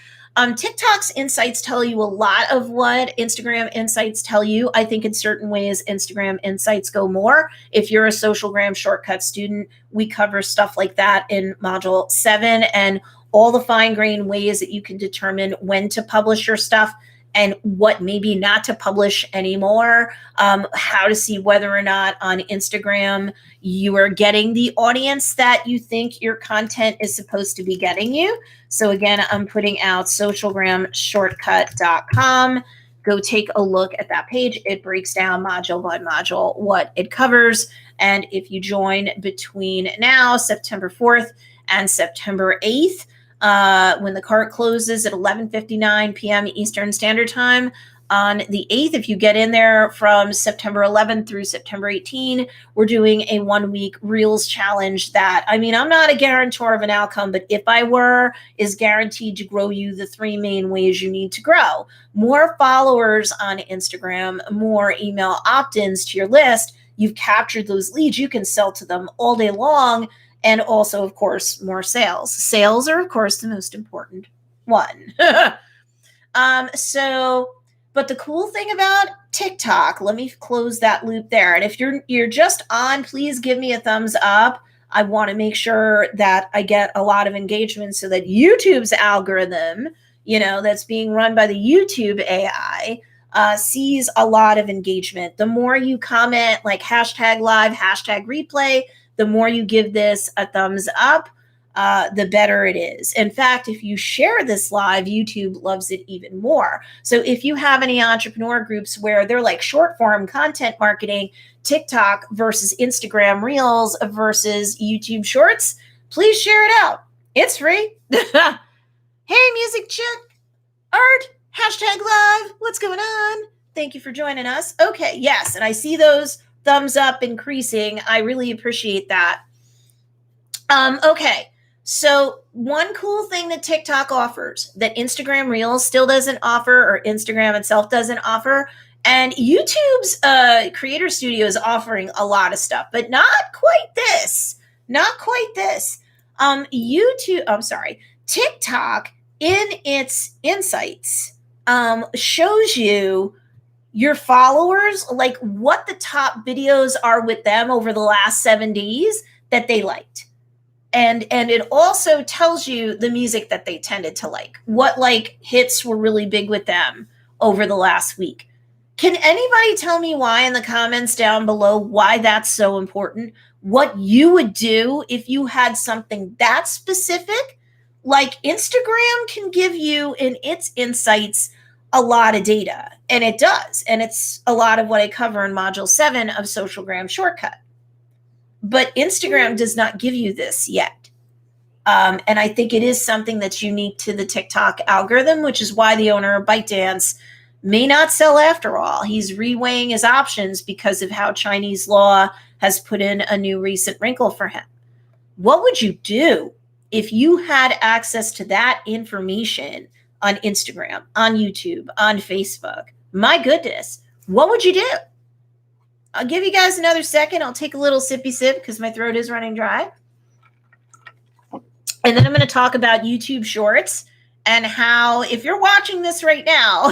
TikTok's insights tell you a lot of what Instagram insights tell you. I think in certain ways, Instagram insights go more. If you're a Socialgram shortcut student, we cover stuff like that in Module 7 and all the fine-grained ways that you can determine when to publish your stuff and what maybe not to publish anymore, how to see whether or not on Instagram you are getting the audience that you think your content is supposed to be getting you. So again, I'm putting out socialgramshortcut.com. Go take a look at that page. It breaks down module by module what it covers. And if you join between now, September 4th and September 8th, when the cart closes at 11:59 p.m. Eastern Standard Time on the 8th. If you get in there from September 11th through September 18, we're doing a 1-week Reels challenge that, I mean, I'm not a guarantor of an outcome, but if I were, is guaranteed to grow you the 3 main ways you need to grow. More followers on Instagram, more email opt-ins to your list. You've captured those leads. You can sell to them all day long. And also, of course, more sales. Sales are, of course, the most important one. But the cool thing about TikTok, let me close that loop there. And if you're just on, please give me a thumbs up. I want to make sure that I get a lot of engagement so that YouTube's algorithm, that's being run by the YouTube AI, sees a lot of engagement. The more you comment, like hashtag live, hashtag replay, the more you give this a thumbs up, the better it is. In fact, if you share this live, YouTube loves it even more. So if you have any entrepreneur groups where they're like short form content marketing, TikTok versus Instagram Reels versus YouTube Shorts, please share it out. It's free. Hey, music chick, art, hashtag live. What's going on? Thank you for joining us. Okay, yes, and I see those thumbs up increasing. I really appreciate that. Okay, so one cool thing that TikTok offers that Instagram Reels still doesn't offer, or Instagram itself doesn't offer, and YouTube's Creator Studio is offering a lot of stuff, but not quite this. Not quite this. TikTok in its insights shows you your followers, like what the top videos are with them over the last 7 days that they liked. And it also tells you the music that they tended to like, what like hits were really big with them over the last week. Can anybody tell me why in the comments down below, why that's so important? What you would do if you had something that specific? Like Instagram can give you in its insights a lot of data, and it does. And it's a lot of what I cover in Module 7 of Socialgram Shortcut. But Instagram does not give you this yet. And I think it is something that's unique to the TikTok algorithm, which is why the owner of ByteDance may not sell after all. He's reweighing his options because of how Chinese law has put in a new recent wrinkle for him. What would you do if you had access to that information on Instagram, on YouTube, on Facebook? My goodness, what would you do? I'll give you guys another second. I'll take a little sippy sip because my throat is running dry. And then I'm going to talk about YouTube Shorts and how, if you're watching this right now,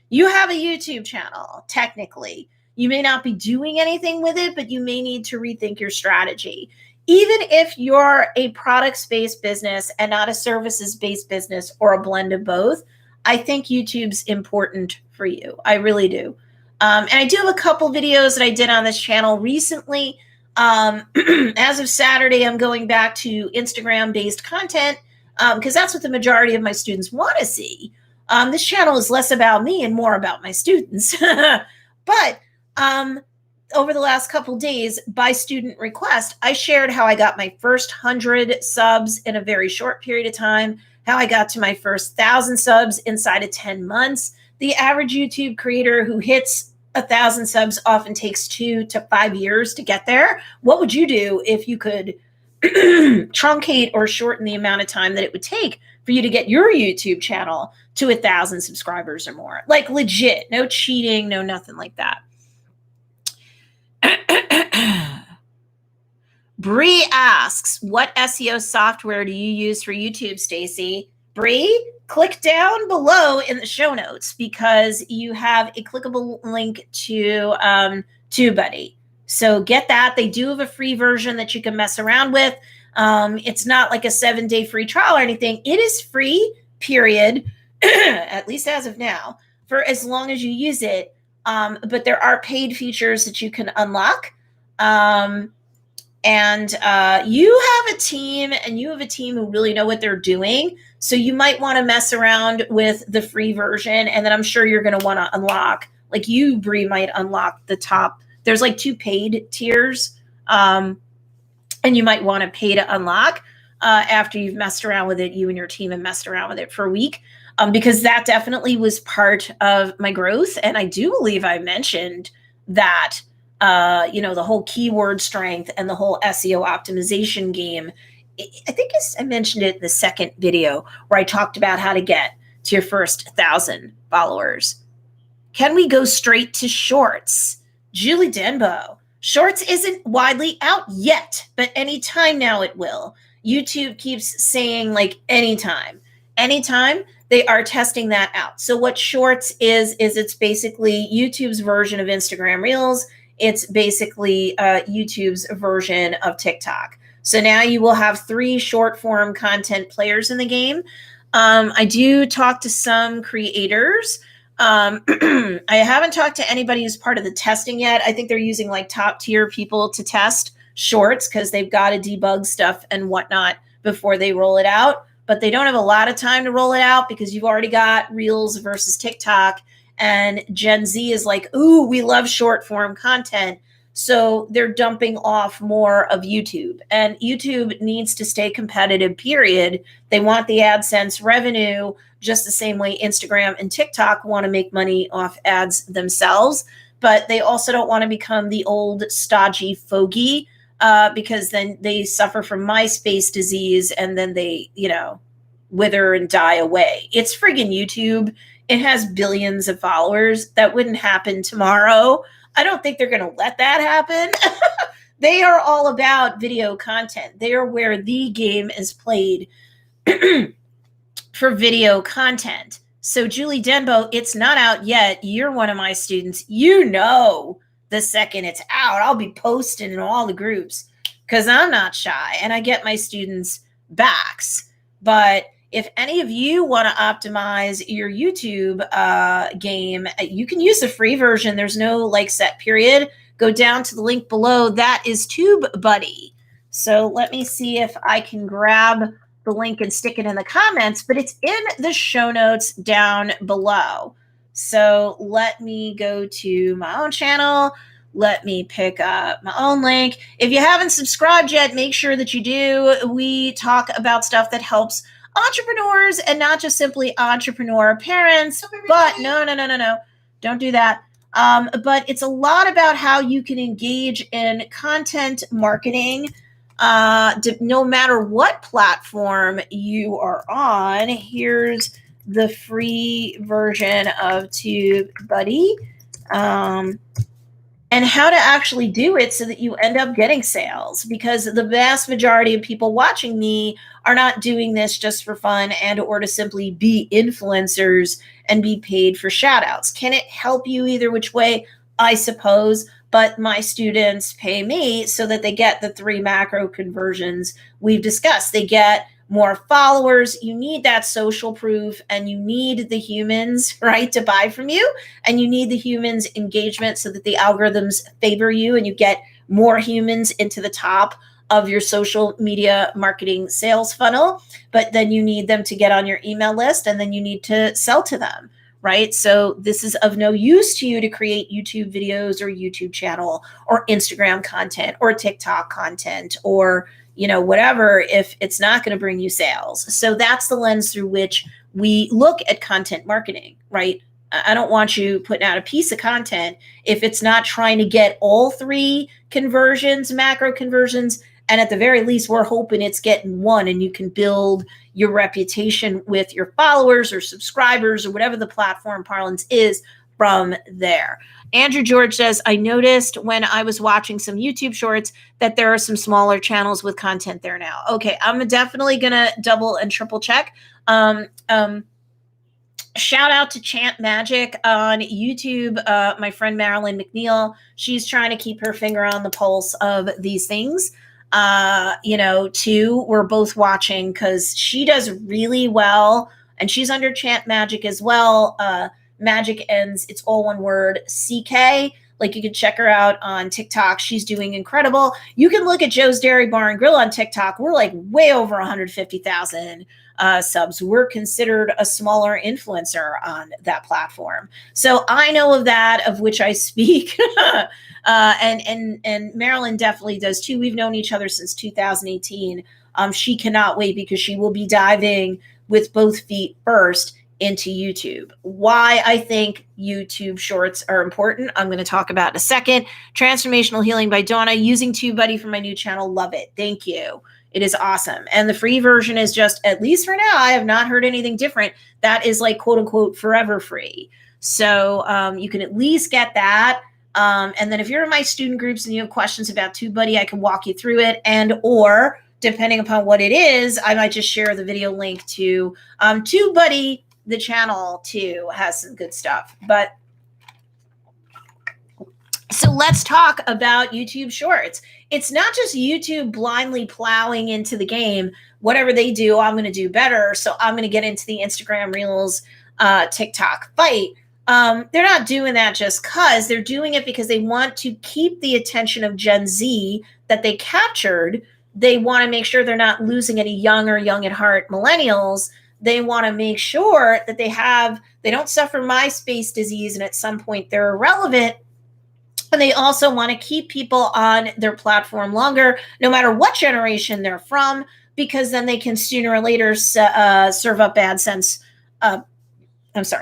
you have a YouTube channel, technically. You may not be doing anything with it, but you may need to rethink your strategy. Even if you're a products-based business and not a services-based business or a blend of both, I think YouTube's important for you. I really do. And I do have a couple videos that I did on this channel recently. As of Saturday, I'm going back to Instagram-based content because that's what the majority of my students want to see. This channel is less about me and more about my students. But over the last couple days, by student request, I shared how I got my first 100 subs in a very short period of time, how I got to my first 1,000 subs inside of 10 months. The average YouTube creator who hits 1,000 subs often takes 2 to 5 years to get there. What would you do if you could truncate or shorten the amount of time that it would take for you to get your YouTube channel to 1,000 subscribers or more? Like legit, no cheating, no nothing like that. Bree asks, what SEO software do you use for YouTube, Stacey? Bree, click down below in the show notes because you have a clickable link to TubeBuddy. So get that. They do have a free version that you can mess around with. It's not like a 7-day free trial or anything. It is free, period, at least as of now, for as long as you use it. But there are paid features that you can unlock. And you have a team, and you have a team who really know what they're doing. So you might want to mess around with the free version, and then I'm sure you're going to want to unlock, like you, Bree, might unlock the top. There's like 2 paid tiers, and you might want to pay to unlock after you've messed around with it, you and your team have messed around with it for a week, because that definitely was part of my growth. And I do believe I mentioned that the whole keyword strength and the whole SEO optimization game. I think I mentioned it in the second video where I talked about how to get to your first 1,000 followers. Can we go straight to shorts? Julie Denbo. Shorts isn't widely out yet, but anytime now it will. YouTube keeps saying like anytime. Anytime, they are testing that out. So what shorts is it's basically YouTube's version of Instagram Reels. It's basically YouTube's version of TikTok. So now you will have 3 short form content players in the game. I do talk to some creators. I haven't talked to anybody who's part of the testing yet. I think they're using like top tier people to test shorts because they've got to debug stuff and whatnot before they roll it out. But they don't have a lot of time to roll it out because you've already got Reels versus TikTok. And Gen Z is like, ooh, we love short form content. So they're dumping off more of YouTube. And YouTube needs to stay competitive, period. They want the AdSense revenue just the same way Instagram and TikTok want to make money off ads themselves. But they also don't want to become the old stodgy fogey because then they suffer from MySpace disease and then they, wither and die away. It's friggin' YouTube. It has billions of followers. That wouldn't happen tomorrow. I don't think they're going to let that happen. They are all about video content. They are where the game is played for video content. So Julie Denbo, it's not out yet. You're one of my students. The second it's out, I'll be posting in all the groups because I'm not shy and I get my students' backs. But if any of you want to optimize your YouTube game, you can use the free version. There's no set period. Go down to the link below. That is TubeBuddy. So let me see if I can grab the link and stick it in the comments, but it's in the show notes down below. So let me go to my own channel. Let me pick up my own link. If you haven't subscribed yet, make sure that you do. We talk about stuff that helps entrepreneurs and not just simply entrepreneur parents, but no, don't do that. But it's a lot about how you can engage in content marketing, no matter what platform you are on. Here's the free version of TubeBuddy, and how to actually do it so that you end up getting sales, because the vast majority of people watching me are not doing this just for fun and or to simply be influencers and be paid for shout outs. Can it help you either which way? I suppose, but my students pay me so that they get the 3 macro conversions we've discussed. They get more followers. You need that social proof, and you need the humans, right, to buy from you, and you need the humans' engagement so that the algorithms favor you and you get more humans into the top of your social media marketing sales funnel. But then you need them to get on your email list, and then you need to sell to them, right? So this is of no use to you to create YouTube videos or YouTube channel or Instagram content or TikTok content or, whatever, if it's not going to bring you sales. So that's the lens through which we look at content marketing, right? I don't want you putting out a piece of content if it's not trying to get all three conversions, macro conversions, and at the very least, we're hoping it's getting one, and you can build your reputation with your followers or subscribers or whatever the platform parlance is from there. Andrew George says, I noticed when I was watching some YouTube shorts that there are some smaller channels with content there now. Okay, I'm definitely going to double and triple check. Shout out to Chant Magic on YouTube. My friend Marilyn McNeil, she's trying to keep her finger on the pulse of these things. Too, we're both watching because she does really well, and she's under Chant Magic as well. Magic ends, it's all one word, CK. Like, you can check her out on TikTok. She's doing incredible. You can look at Joe's Dairy Bar and Grill on TikTok. We're like way over 150,000 subs. We're considered a smaller influencer on that platform. So I know of that, of which I speak. And Marilyn definitely does too. We've known each other since 2018. She cannot wait because she will be diving with both feet first into YouTube. Why I think YouTube shorts are important, I'm going to talk about in a second. Transformational Healing by Donna, using TubeBuddy for my new channel. Love it. Thank you. It is awesome. And the free version is just, at least for now, I have not heard anything different. That is like, quote unquote, forever free. So you can at least get that. And then if you're in my student groups and you have questions about TubeBuddy, I can walk you through it, or depending upon what it is, I might just share the video link to TubeBuddy. The channel too has some good stuff. But so let's talk about YouTube shorts. It's not just YouTube blindly plowing into the game. Whatever they do, I'm going to do better. So I'm going to get into the Instagram Reels, TikTok fight. They're not doing that just because. They're doing it because they want to keep the attention of Gen Z that they captured. They want to make sure they're not losing any young at heart millennials. They want to make sure that they don't suffer MySpace disease, and at some point they're irrelevant. And they also want to keep people on their platform longer, no matter what generation they're from, because then they can sooner or later serve up AdSense.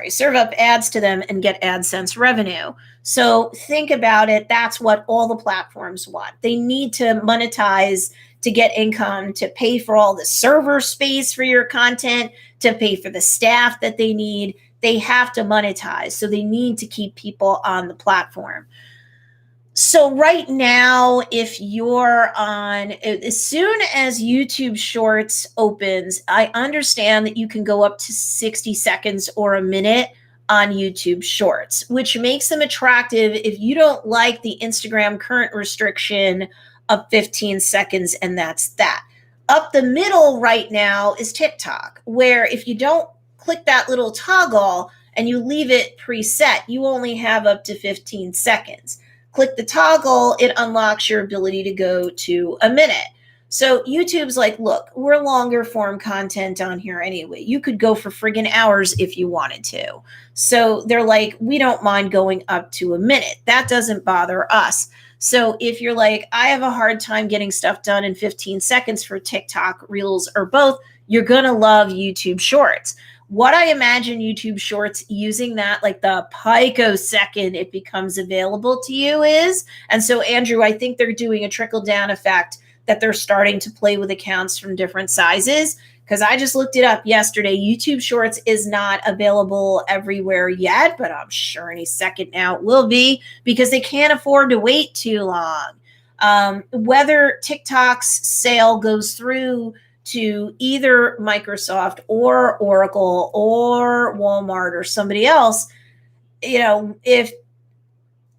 Serve up ads to them and get AdSense revenue. So think about it. That's what all the platforms want. They need to monetize to get income, to pay for all the server space for your content, to pay for the staff that they need. They have to monetize. So they need to keep people on the platform. So right now, if you're on, as soon as YouTube Shorts opens, I understand that you can go up to 60 seconds or a minute on YouTube Shorts, which makes them attractive if you don't like the Instagram current restriction of 15 seconds, and that's that. Up the middle right now is TikTok, where if you don't click that little toggle and you leave it preset, you only have up to 15 seconds. Click the toggle, it unlocks your ability to go to a minute. So YouTube's like, look, we're longer form content on here anyway. You could go for friggin' hours if you wanted to. So they're like, we don't mind going up to a minute. That doesn't bother us. So if you're like, I have a hard time getting stuff done in 15 seconds for TikTok, Reels, or both, you're going to love YouTube Shorts. What I imagine YouTube Shorts using that, like the picosecond it becomes available to you is, and so Andrew, I think they're doing a trickle down effect that they're starting to play with accounts from different sizes. Because I just looked it up yesterday. YouTube Shorts is not available everywhere yet, but I'm sure any second now it will be, because they can't afford to wait too long. Whether TikTok's sale goes through to either Microsoft or Oracle or Walmart or somebody else, if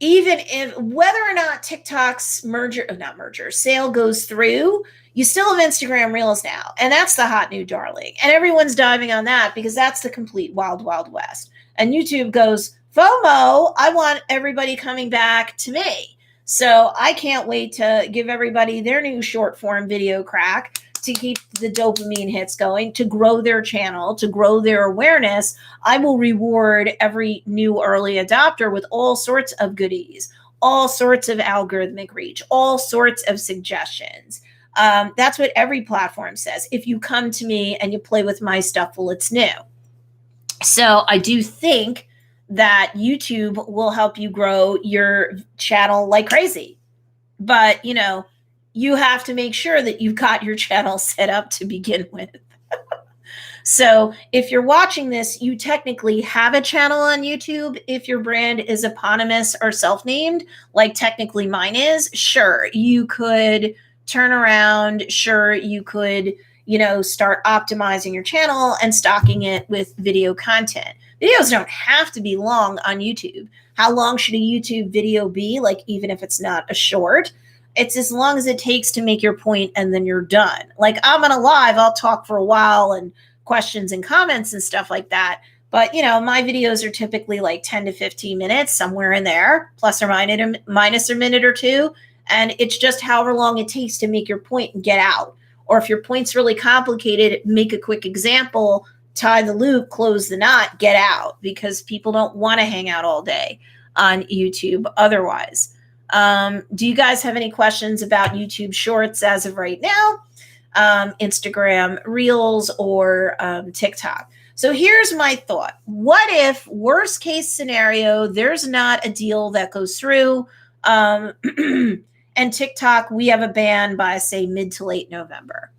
whether or not TikTok's sale goes through, you still have Instagram Reels now. And that's the hot new darling. And everyone's diving on that because that's the complete wild, wild west. And YouTube goes, FOMO, I want everybody coming back to me. So I can't wait to give everybody their new short form video crack to keep the dopamine hits going, to grow their channel, to grow their awareness. I will reward every new early adopter with all sorts of goodies, all sorts of algorithmic reach, all sorts of suggestions. That's what every platform says. If you come to me and you play with my stuff, well, it's new. So I do think that YouTube will help you grow your channel like crazy. But, you have to make sure that you've got your channel set up to begin with. So if you're watching this, you technically have a channel on YouTube. If your brand is eponymous or self-named, like technically mine is, sure, you could turn around. Sure, you could, start optimizing your channel and stocking it with video content. Videos don't have to be long on YouTube. How long should a YouTube video be? Like, even if it's not a short, it's as long as it takes to make your point and then you're done. Like, I'm on a live, I'll talk for a while and questions and comments and stuff like that. But, my videos are typically like 10 to 15 minutes, somewhere in there, plus or minus a minute or two. And it's just however long it takes to make your point and get out. Or if your point's really complicated, make a quick example, tie the loop, close the knot, get out, because people don't want to hang out all day on YouTube otherwise. Do you guys have any questions about YouTube Shorts as of right now? Instagram Reels or TikTok? So here's my thought. What if, worst case scenario, there's not a deal that goes through, and TikTok, we have a ban by, say, mid to late November.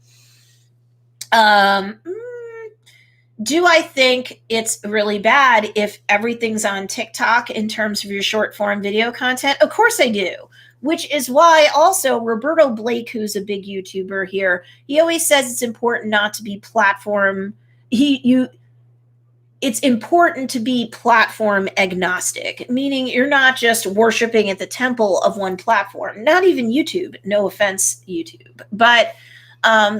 Do I think it's really bad if everything's on TikTok in terms of your short form video content? Of course I do, which is why also Roberto Blake, who's a big YouTuber here, he always says it's important not to be platform. It's important to be platform agnostic, meaning you're not just worshiping at the temple of one platform, not even YouTube. No offense, YouTube, but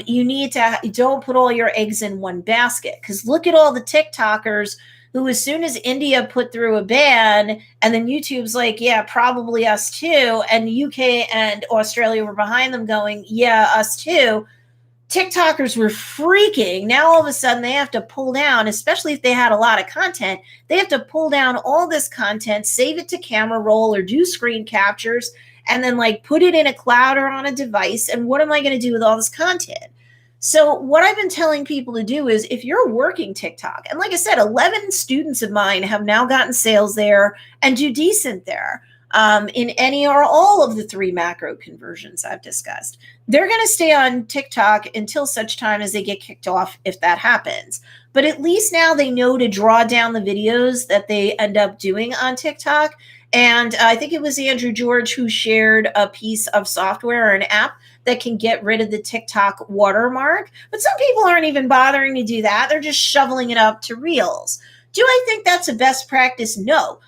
you don't put all your eggs in one basket, because look at all the TikTokers who, as soon as India put through a ban and then YouTube's like, yeah, probably us too, and the UK and Australia were behind them going, yeah, us too, TikTokers were freaking. Now all of a sudden they have to pull down, especially if they had a lot of content, they have to pull down all this content, save it to camera roll or do screen captures, and then put it in a cloud or on a device. And what am I going to do with all this content? So what I've been telling people to do is, if you're working TikTok, and like I said, 11 students of mine have now gotten sales there and do decent there, in any or all of the 3 macro conversions I've discussed. They're going to stay on TikTok until such time as they get kicked off, if that happens. But at least now they know to draw down the videos that they end up doing on TikTok. And I think it was Andrew George who shared a piece of software or an app that can get rid of the TikTok watermark. But some people aren't even bothering to do that. They're just shoveling it up to Reels. Do I think that's a best practice? No.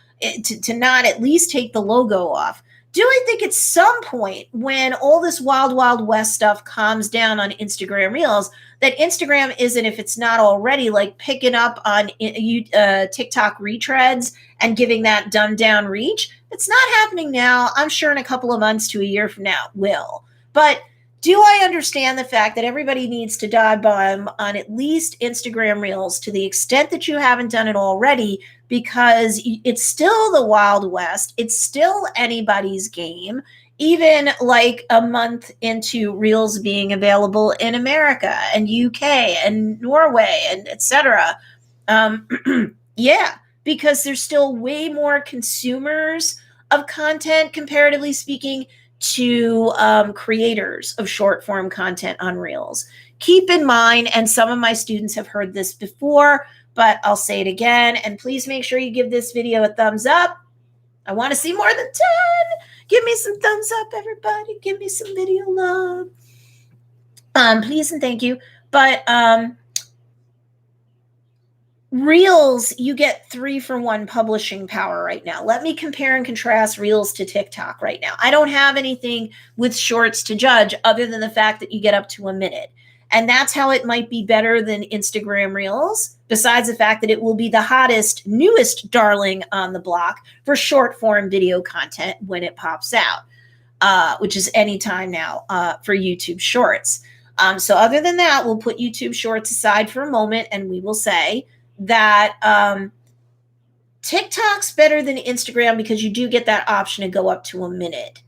To not at least take the logo off. Do I think at some point, when all this wild, wild west stuff calms down on Instagram Reels, that Instagram isn't, if it's not already, picking up on TikTok retreads and giving that dumbed down reach? It's not happening now. I'm sure in a couple of months to a year from now it will. But do I understand the fact that everybody needs to dive bomb on at least Instagram Reels to the extent that you haven't done it already, because it's still the Wild West. It's still anybody's game, even a month into Reels being available in America and UK and Norway and etc. Yeah, because there's still way more consumers of content, comparatively speaking, to creators of short form content on Reels. Keep in mind, and some of my students have heard this before, but I'll say it again, and please make sure you give this video a thumbs up. I want to see more than 10. Give me some thumbs up, everybody. Give me some video love. Please and thank you. But Reels, you get 3-for-1 publishing power right now. Let me compare and contrast Reels to TikTok right now. I don't have anything with shorts to judge other than the fact that you get up to a minute. And that's how it might be better than Instagram Reels, besides the fact that it will be the hottest, newest darling on the block for short form video content when it pops out. which is anytime now for YouTube Shorts. So other than that, we'll put YouTube Shorts aside for a moment, and we will say that TikTok's better than Instagram because you do get that option to go up to a minute.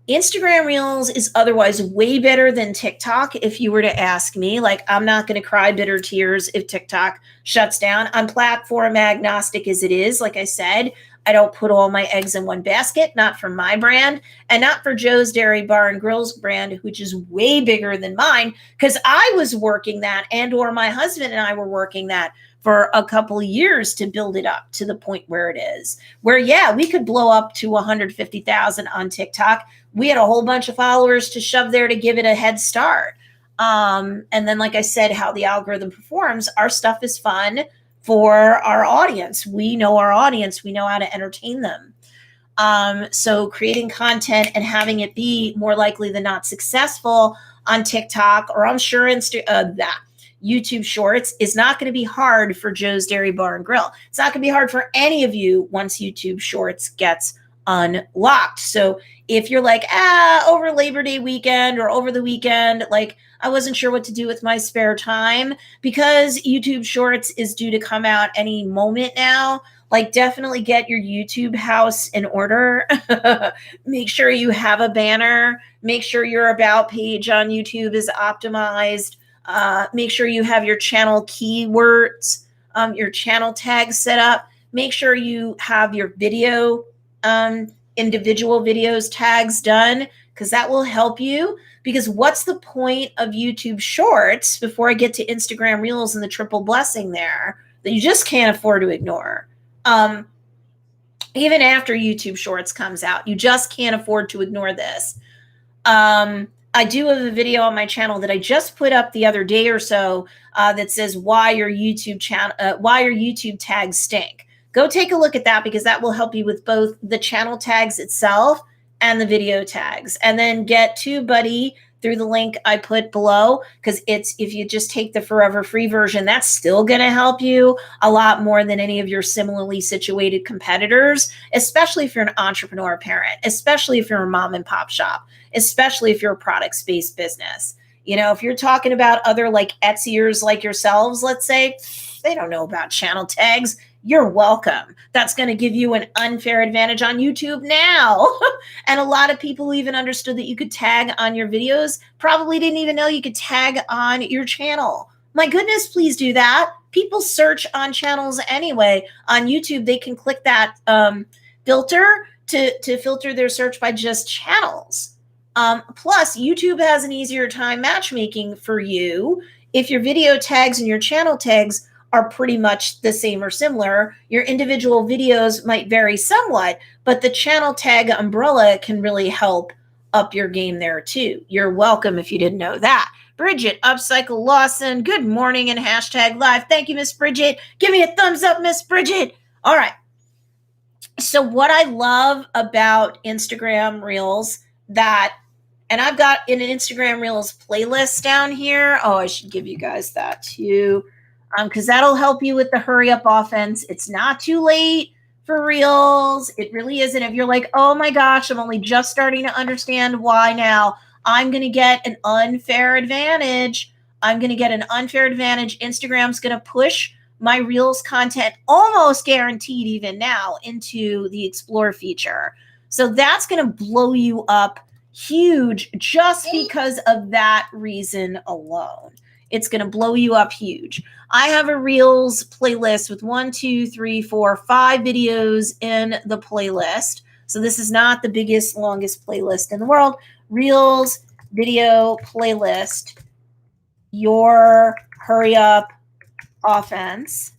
Instagram Reels is otherwise way better than TikTok if you were to ask me. Like, I'm not going to cry bitter tears if TikTok shuts down. I'm platform agnostic as it is. Like I said, I don't put all my eggs in one basket, not for my brand and not for Joe's Dairy Bar and Grill's brand, which is way bigger than mine, because I was working that, and or my husband and I were working that for a couple of years to build it up to the point where it is, where, yeah, we could blow up to 150,000 on TikTok. We had a whole bunch of followers to shove there to give it a head start. And then, like I said, how the algorithm performs, our stuff is fun for our audience. We know our audience. We know how to entertain them. So creating content and having it be more likely than not successful on TikTok, or I'm sure that YouTube Shorts, is not going to be hard for Joe's Dairy Bar and Grill. It's not going to be hard for any of you once YouTube Shorts gets unlocked. So if you're like, over Labor Day weekend or over the weekend, like, I wasn't sure what to do with my spare time, because YouTube Shorts is due to come out any moment now, like, definitely get your YouTube house in order. Make sure you have a banner. Make sure your about page on YouTube is optimized. Make sure you have your channel keywords, your channel tags set up. Make sure you have your video, individual videos tags done, because that will help you. Because what's the point of YouTube Shorts, before I get to Instagram Reels and the triple blessing there, that you just can't afford to ignore? Even after YouTube Shorts comes out, you just can't afford to ignore this. I do have a video on my channel that I just put up the other day or so that says why your YouTube tags stink. Go take a look at that, because that will help you with both the channel tags itself and the video tags. And then get TubeBuddy through the link I put below, because if you just take the forever free version, that's still going to help you a lot more than any of your similarly situated competitors, especially if you're an entrepreneur parent, especially if you're a mom and pop shop, especially if you're a products-based business. You know, if you're talking about other like Etsyers like yourselves, let's say, they don't know about channel tags. You're welcome. That's going to give you an unfair advantage on YouTube now. And a lot of people who even understood that you could tag on your videos probably didn't even know you could tag on your channel. My goodness, please do that. People search on channels anyway. On YouTube, they can click that filter to filter their search by just channels. Plus, YouTube has an easier time matchmaking for you if your video tags and your channel tags are pretty much the same or similar. Your individual videos might vary somewhat, but the channel tag umbrella can really help up your game there too. You're welcome if you didn't know that. Bridget Upcycle Lawson, good morning and hashtag live. Thank you, Miss Bridget. Give me a thumbs up, Miss Bridget. All right. So what I love about Instagram Reels, and I've got an Instagram Reels playlist down here. Oh, I should give you guys that too, because that'll help you with the hurry up offense. It's not too late for Reels. It really isn't. If you're like, oh my gosh, I'm only just starting to understand why now, I'm going to get an unfair advantage. Instagram's going to push my Reels content almost guaranteed even now into the Explore feature. So that's going to blow you up huge just because of that reason alone. It's going to blow you up huge. I have a Reels playlist with 5 videos in the playlist. So this is not the biggest, longest playlist in the world. Reels video playlist, your hurry up offense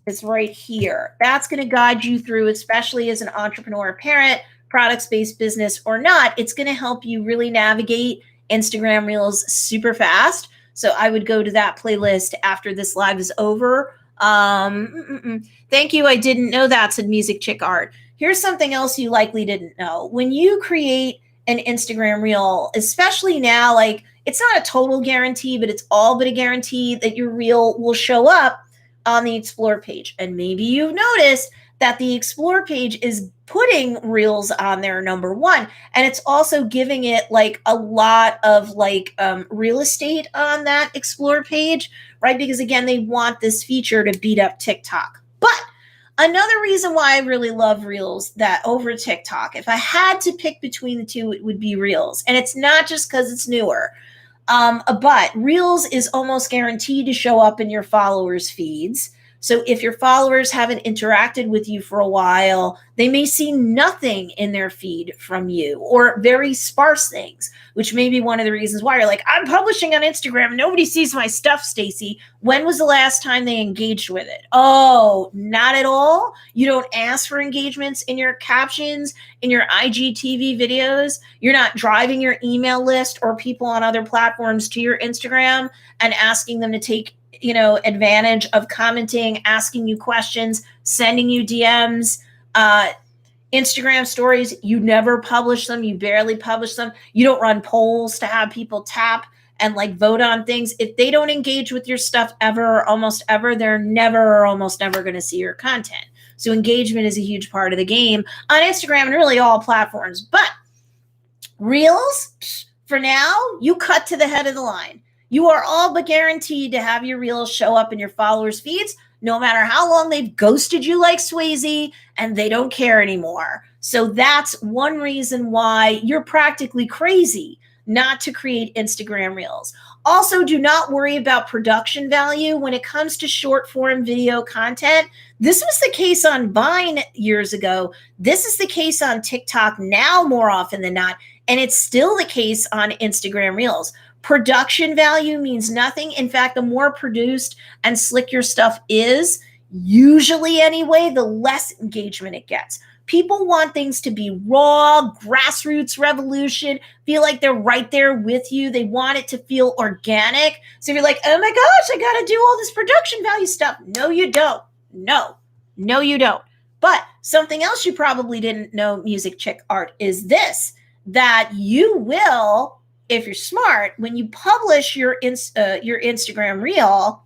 is right here. That's going to guide you through, especially as an entrepreneur parent, products-based business or not. It's going to help you really navigate Instagram Reels super fast. So I would go to that playlist after this live is over. Thank you. I didn't know that, said Music Chick Art. Here's something else you likely didn't know. When you create an Instagram Reel, especially now, like, it's not a total guarantee, but it's all but a guarantee that your Reel will show up on the Explore page. And maybe you've noticed that the Explore page is putting Reels on there, number one. And it's also giving it like a lot of like real estate on that Explore page, right? Because again, they want this feature to beat up TikTok. But another reason why I really love Reels that over TikTok, if I had to pick between the two, it would be Reels. And it's not just because it's newer. But Reels is almost guaranteed to show up in your followers' feeds. So if your followers haven't interacted with you for a while, they may see nothing in their feed from you or very sparse things, which may be one of the reasons why you're like, I'm publishing on Instagram. Nobody sees my stuff, Stacey. When was the last time they engaged with it? Oh, not at all. You don't ask for engagements in your captions, in your IGTV videos. You're not driving your email list or people on other platforms to your Instagram and asking them to take advantage of commenting, asking you questions, sending you DMs, Instagram stories. You never publish them. You barely publish them. You don't run polls to have people tap and like vote on things. If they don't engage with your stuff ever or almost ever, they're never or almost never going to see your content. So engagement is a huge part of the game on Instagram and really all platforms. But Reels, for now, you cut to the head of the line. You are all but guaranteed to have your Reels show up in your followers' feeds, no matter how long they've ghosted you like Swayze, and they don't care anymore. So that's one reason why you're practically crazy not to create Instagram Reels. Also, do not worry about production value when it comes to short form video content. This was the case on Vine years ago. This is the case on TikTok now more often than not, and it's still the case on Instagram Reels. Production value means nothing. In fact, the more produced and slick your stuff is, usually anyway, the less engagement it gets. People want things to be raw, grassroots revolution, feel like they're right there with you. They want it to feel organic. So if you're like, oh my gosh, I got to do all this production value stuff. No, you don't. No, you don't. But something else you probably didn't know, Music Chick Art, is this, that you will, if you're smart, when you publish your Instagram Reel,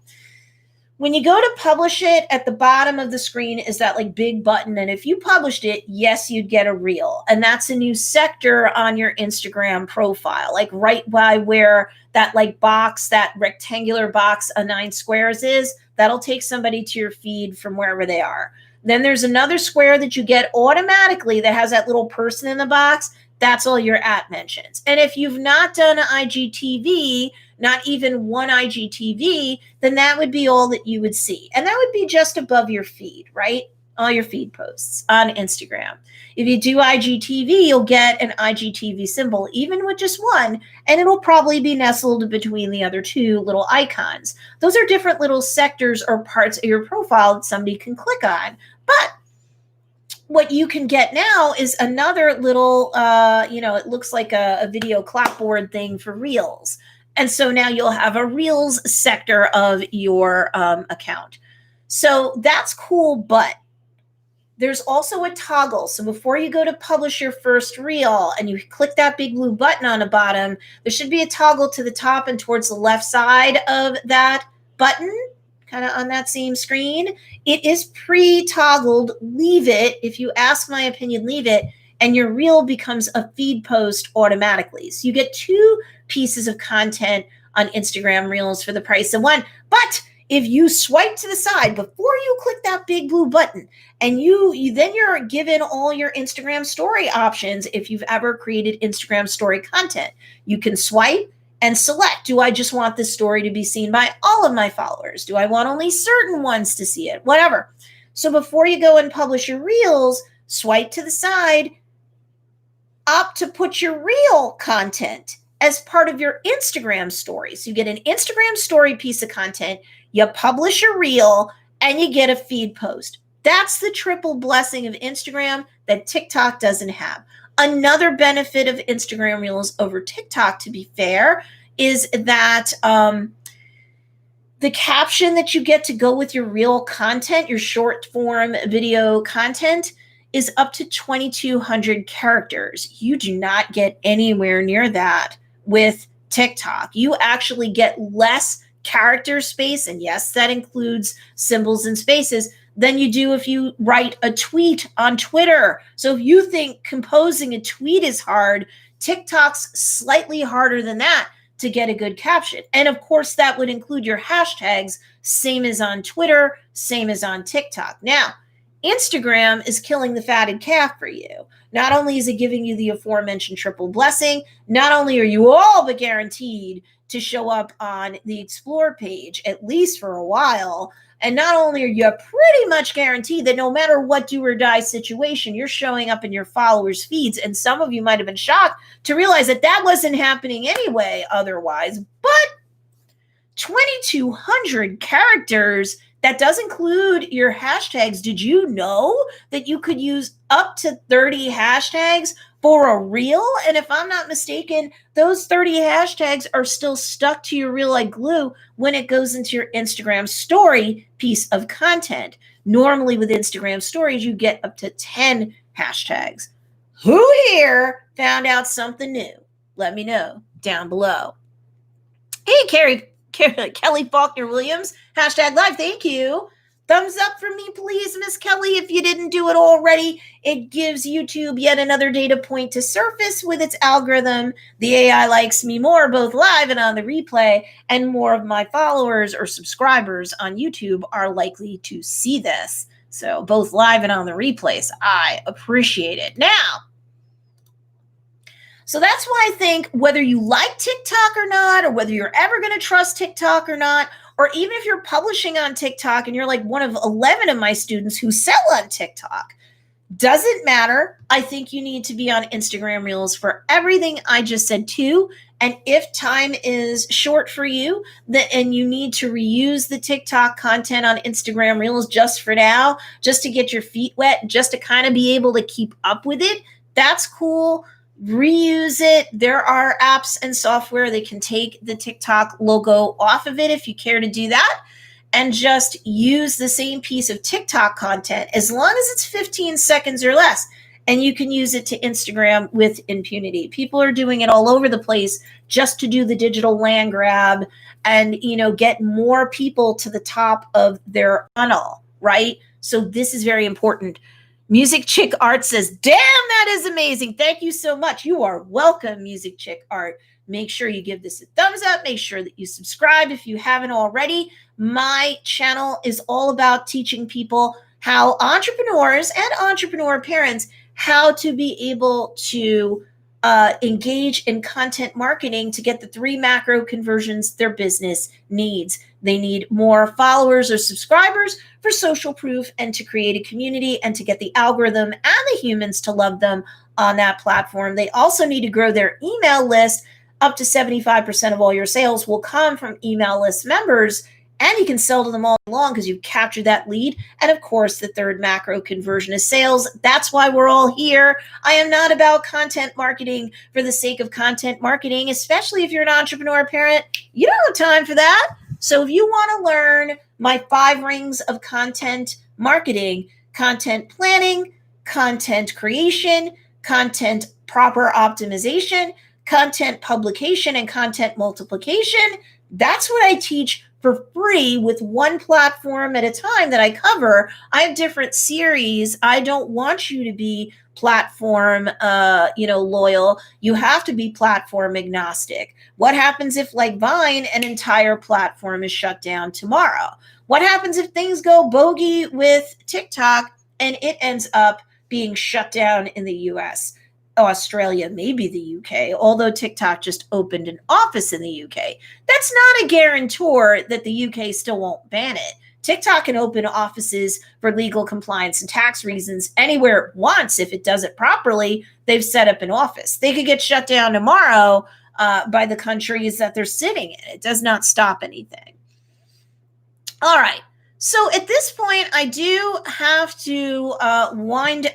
when you go to publish it, at the bottom of the screen is that like big button. And if you published it, yes, you'd get a Reel. And that's a new sector on your Instagram profile, like right by where that like box, that rectangular box of 9 squares is. That'll take somebody to your feed from wherever they are. Then there's another square that you get automatically that has that little person in the box. That's all your at mentions. And if you've not done an IGTV, not even one IGTV, then that would be all that you would see. And that would be just above your feed, right? All your feed posts on Instagram. If you do IGTV, you'll get an IGTV symbol, even with just one, and it'll probably be nestled between the other two little icons. Those are different little sectors or parts of your profile that somebody can click on. But what you can get now is another little, it looks like a video clapboard thing for Reels. And so now you'll have a Reels sector of your account. So that's cool, but there's also a toggle. So before you go to publish your first Reel and you click that big blue button on the bottom, there should be a toggle to the top and towards the left side of that button, kind of on that same screen. It is pre-toggled. Leave it. If you ask my opinion, leave it. And your Reel becomes a feed post automatically. So you get 2 pieces of content on Instagram Reels for the price of 1. But if you swipe to the side before you click that big blue button, and then you're given all your Instagram story options. If you've ever created Instagram story content, you can swipe and select, do I just want this story to be seen by all of my followers? Do I want only certain ones to see it? Whatever. So before you go and publish your Reels, swipe to the side, opt to put your Reel content as part of your Instagram story. So you get an Instagram story piece of content, you publish a Reel, and you get a feed post. That's the triple blessing of Instagram that TikTok doesn't have. Another benefit of Instagram Reels over TikTok, to be fair, is that the caption that you get to go with your Reel content, your short form video content, is up to 2,200 characters. You do not get anywhere near that with TikTok. You actually get less character space, and yes, that includes symbols and spaces, than you do if you write a tweet on Twitter. So if you think composing a tweet is hard, TikTok's slightly harder than that to get a good caption. And of course, that would include your hashtags, same as on Twitter, same as on TikTok. Now, Instagram is killing the fatted calf for you. Not only is it giving you the aforementioned triple blessing, not only are you all but guaranteed to show up on the Explore page, at least for a while, and not only are you pretty much guaranteed that no matter what do or die situation, you're showing up in your followers' feeds. And some of you might have been shocked to realize that that wasn't happening anyway otherwise. But 2,200 characters, that does include your hashtags. Did you know that you could use up to 30 hashtags for a reel? And if I'm not mistaken, those 30 hashtags are still stuck to your reel like glue when it goes into your Instagram story piece of content. Normally with Instagram stories, you get up to 10 hashtags. Who here found out something new? Let me know down below. Hey, Kelly Faulkner Williams, hashtag live, thank you. Thumbs up for me, please, Miss Kelly, if you didn't do it already. It gives YouTube yet another data point to surface with its algorithm. The AI likes me more, both live and on the replay, and more of my followers or subscribers on YouTube are likely to see this. So both live and on the replays, I appreciate it. Now, so that's why I think whether you like TikTok or not, or whether you're ever going to trust TikTok or not, or even if you're publishing on TikTok and you're like one of 11 of my students who sell on TikTok, doesn't matter. I think you need to be on Instagram Reels for everything I just said too. And if time is short for you and you need to reuse the TikTok content on Instagram Reels just for now, just to get your feet wet, just to kind of be able to keep up with it, that's cool. Reuse it. There are apps and software that can take the TikTok logo off of it if you care to do that, and just use the same piece of TikTok content as long as it's 15 seconds or less, and you can use it to Instagram with impunity. People are doing it all over the place just to do the digital land grab and, get more people to the top of their funnel, right? So this is very important. Music Chick Art says, damn, that is amazing. Thank you so much. You are welcome, Music Chick Art. Make sure you give this a thumbs up. Make sure that you subscribe if you haven't already. My channel is all about teaching people how entrepreneurs and entrepreneur parents, how to be able to engage in content marketing to get the 3 macro conversions their business needs. They need more followers or subscribers for social proof and to create a community and to get the algorithm and the humans to love them on that platform. They also need to grow their email list. Up to 75% of all your sales will come from email list members, and you can sell to them all along because you've captured that lead. And of course, the 3rd macro conversion is sales. That's why we're all here. I am not about content marketing for the sake of content marketing, especially if you're an entrepreneur parent. You don't have time for that. So if you want to learn my 5 rings of content marketing, content planning, content creation, content proper optimization, content publication, and content multiplication, that's what I teach for free with one platform at a time that I cover. I have different series. I don't want you to be platform, loyal. You have to be platform agnostic. What happens if, like Vine, an entire platform is shut down tomorrow? What happens if things go bogey with TikTok and it ends up being shut down in the US? Australia, maybe the UK, although TikTok just opened an office in the UK. That's not a guarantor that the UK still won't ban it. TikTok can open offices for legal compliance and tax reasons anywhere it wants. If it does it properly, they've set up an office. They could get shut down tomorrow by the countries that they're sitting in. It does not stop anything. All right. So at this point, I do have to wind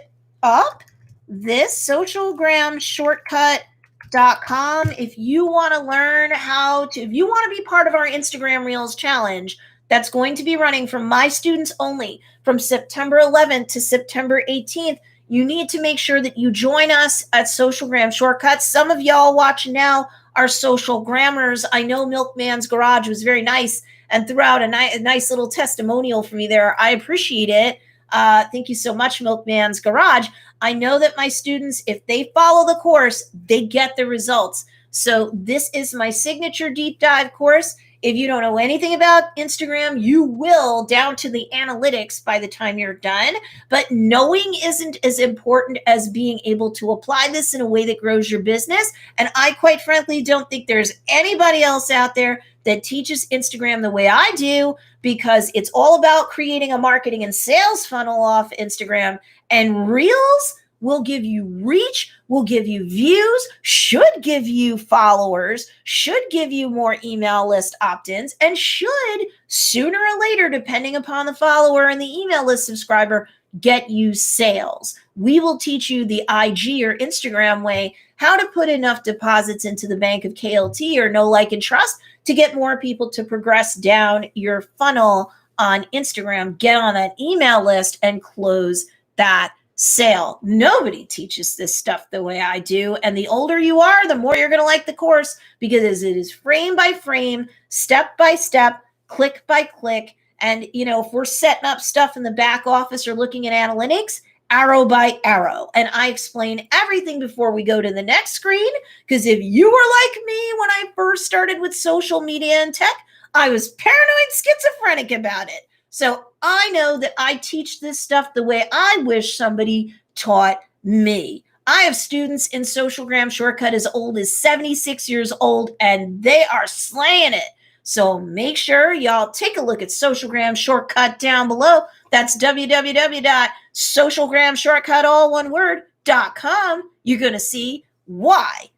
up this socialgramshortcut.com. If you want to learn if you want to be part of our Instagram Reels challenge, that's going to be running for my students only from September 11th to September 18th. You need to make sure that you join us at Socialgram Shortcuts. Some of y'all watching now our social grammars. I know Milkman's Garage was very nice and threw out a nice little testimonial for me there. I appreciate it. Thank you so much, Milkman's Garage. I know that my students, if they follow the course, they get the results. So this is my signature deep dive course. If you don't know anything about Instagram, you will down to the analytics by the time you're done. But knowing isn't as important as being able to apply this in a way that grows your business. And I quite frankly don't think there's anybody else out there that teaches Instagram the way I do, because it's all about creating a marketing and sales funnel off Instagram. And Reels will give you reach, will give you views, should give you followers, should give you more email list opt-ins, and should, sooner or later, depending upon the follower and the email list subscriber, get you sales. We will teach you the IG or Instagram way, how to put enough deposits into the bank of KLT or know, like, and trust to get more people to progress down your funnel on Instagram, get on that email list, and close that sale. Nobody teaches this stuff the way I do. And the older you are, the more you're going to like the course, because it is frame by frame, step by step, click by click. And, if we're setting up stuff in the back office or looking at analytics, arrow by arrow. And I explain everything before we go to the next screen, because if you were like me when I first started with social media and tech, I was paranoid schizophrenic about it. So I know that I teach this stuff the way I wish somebody taught me. I have students in Socialgram Shortcut as old as 76 years old, and they are slaying it. So make sure y'all take a look at Socialgram Shortcut down below. That's www.socialgramshortcut, all one word.com. You're going to see why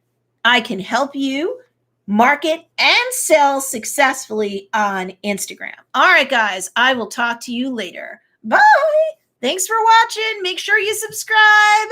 I can help you market and sell successfully on Instagram. All right, guys, I will talk to you later. Bye. Thanks for watching. Make sure you subscribe.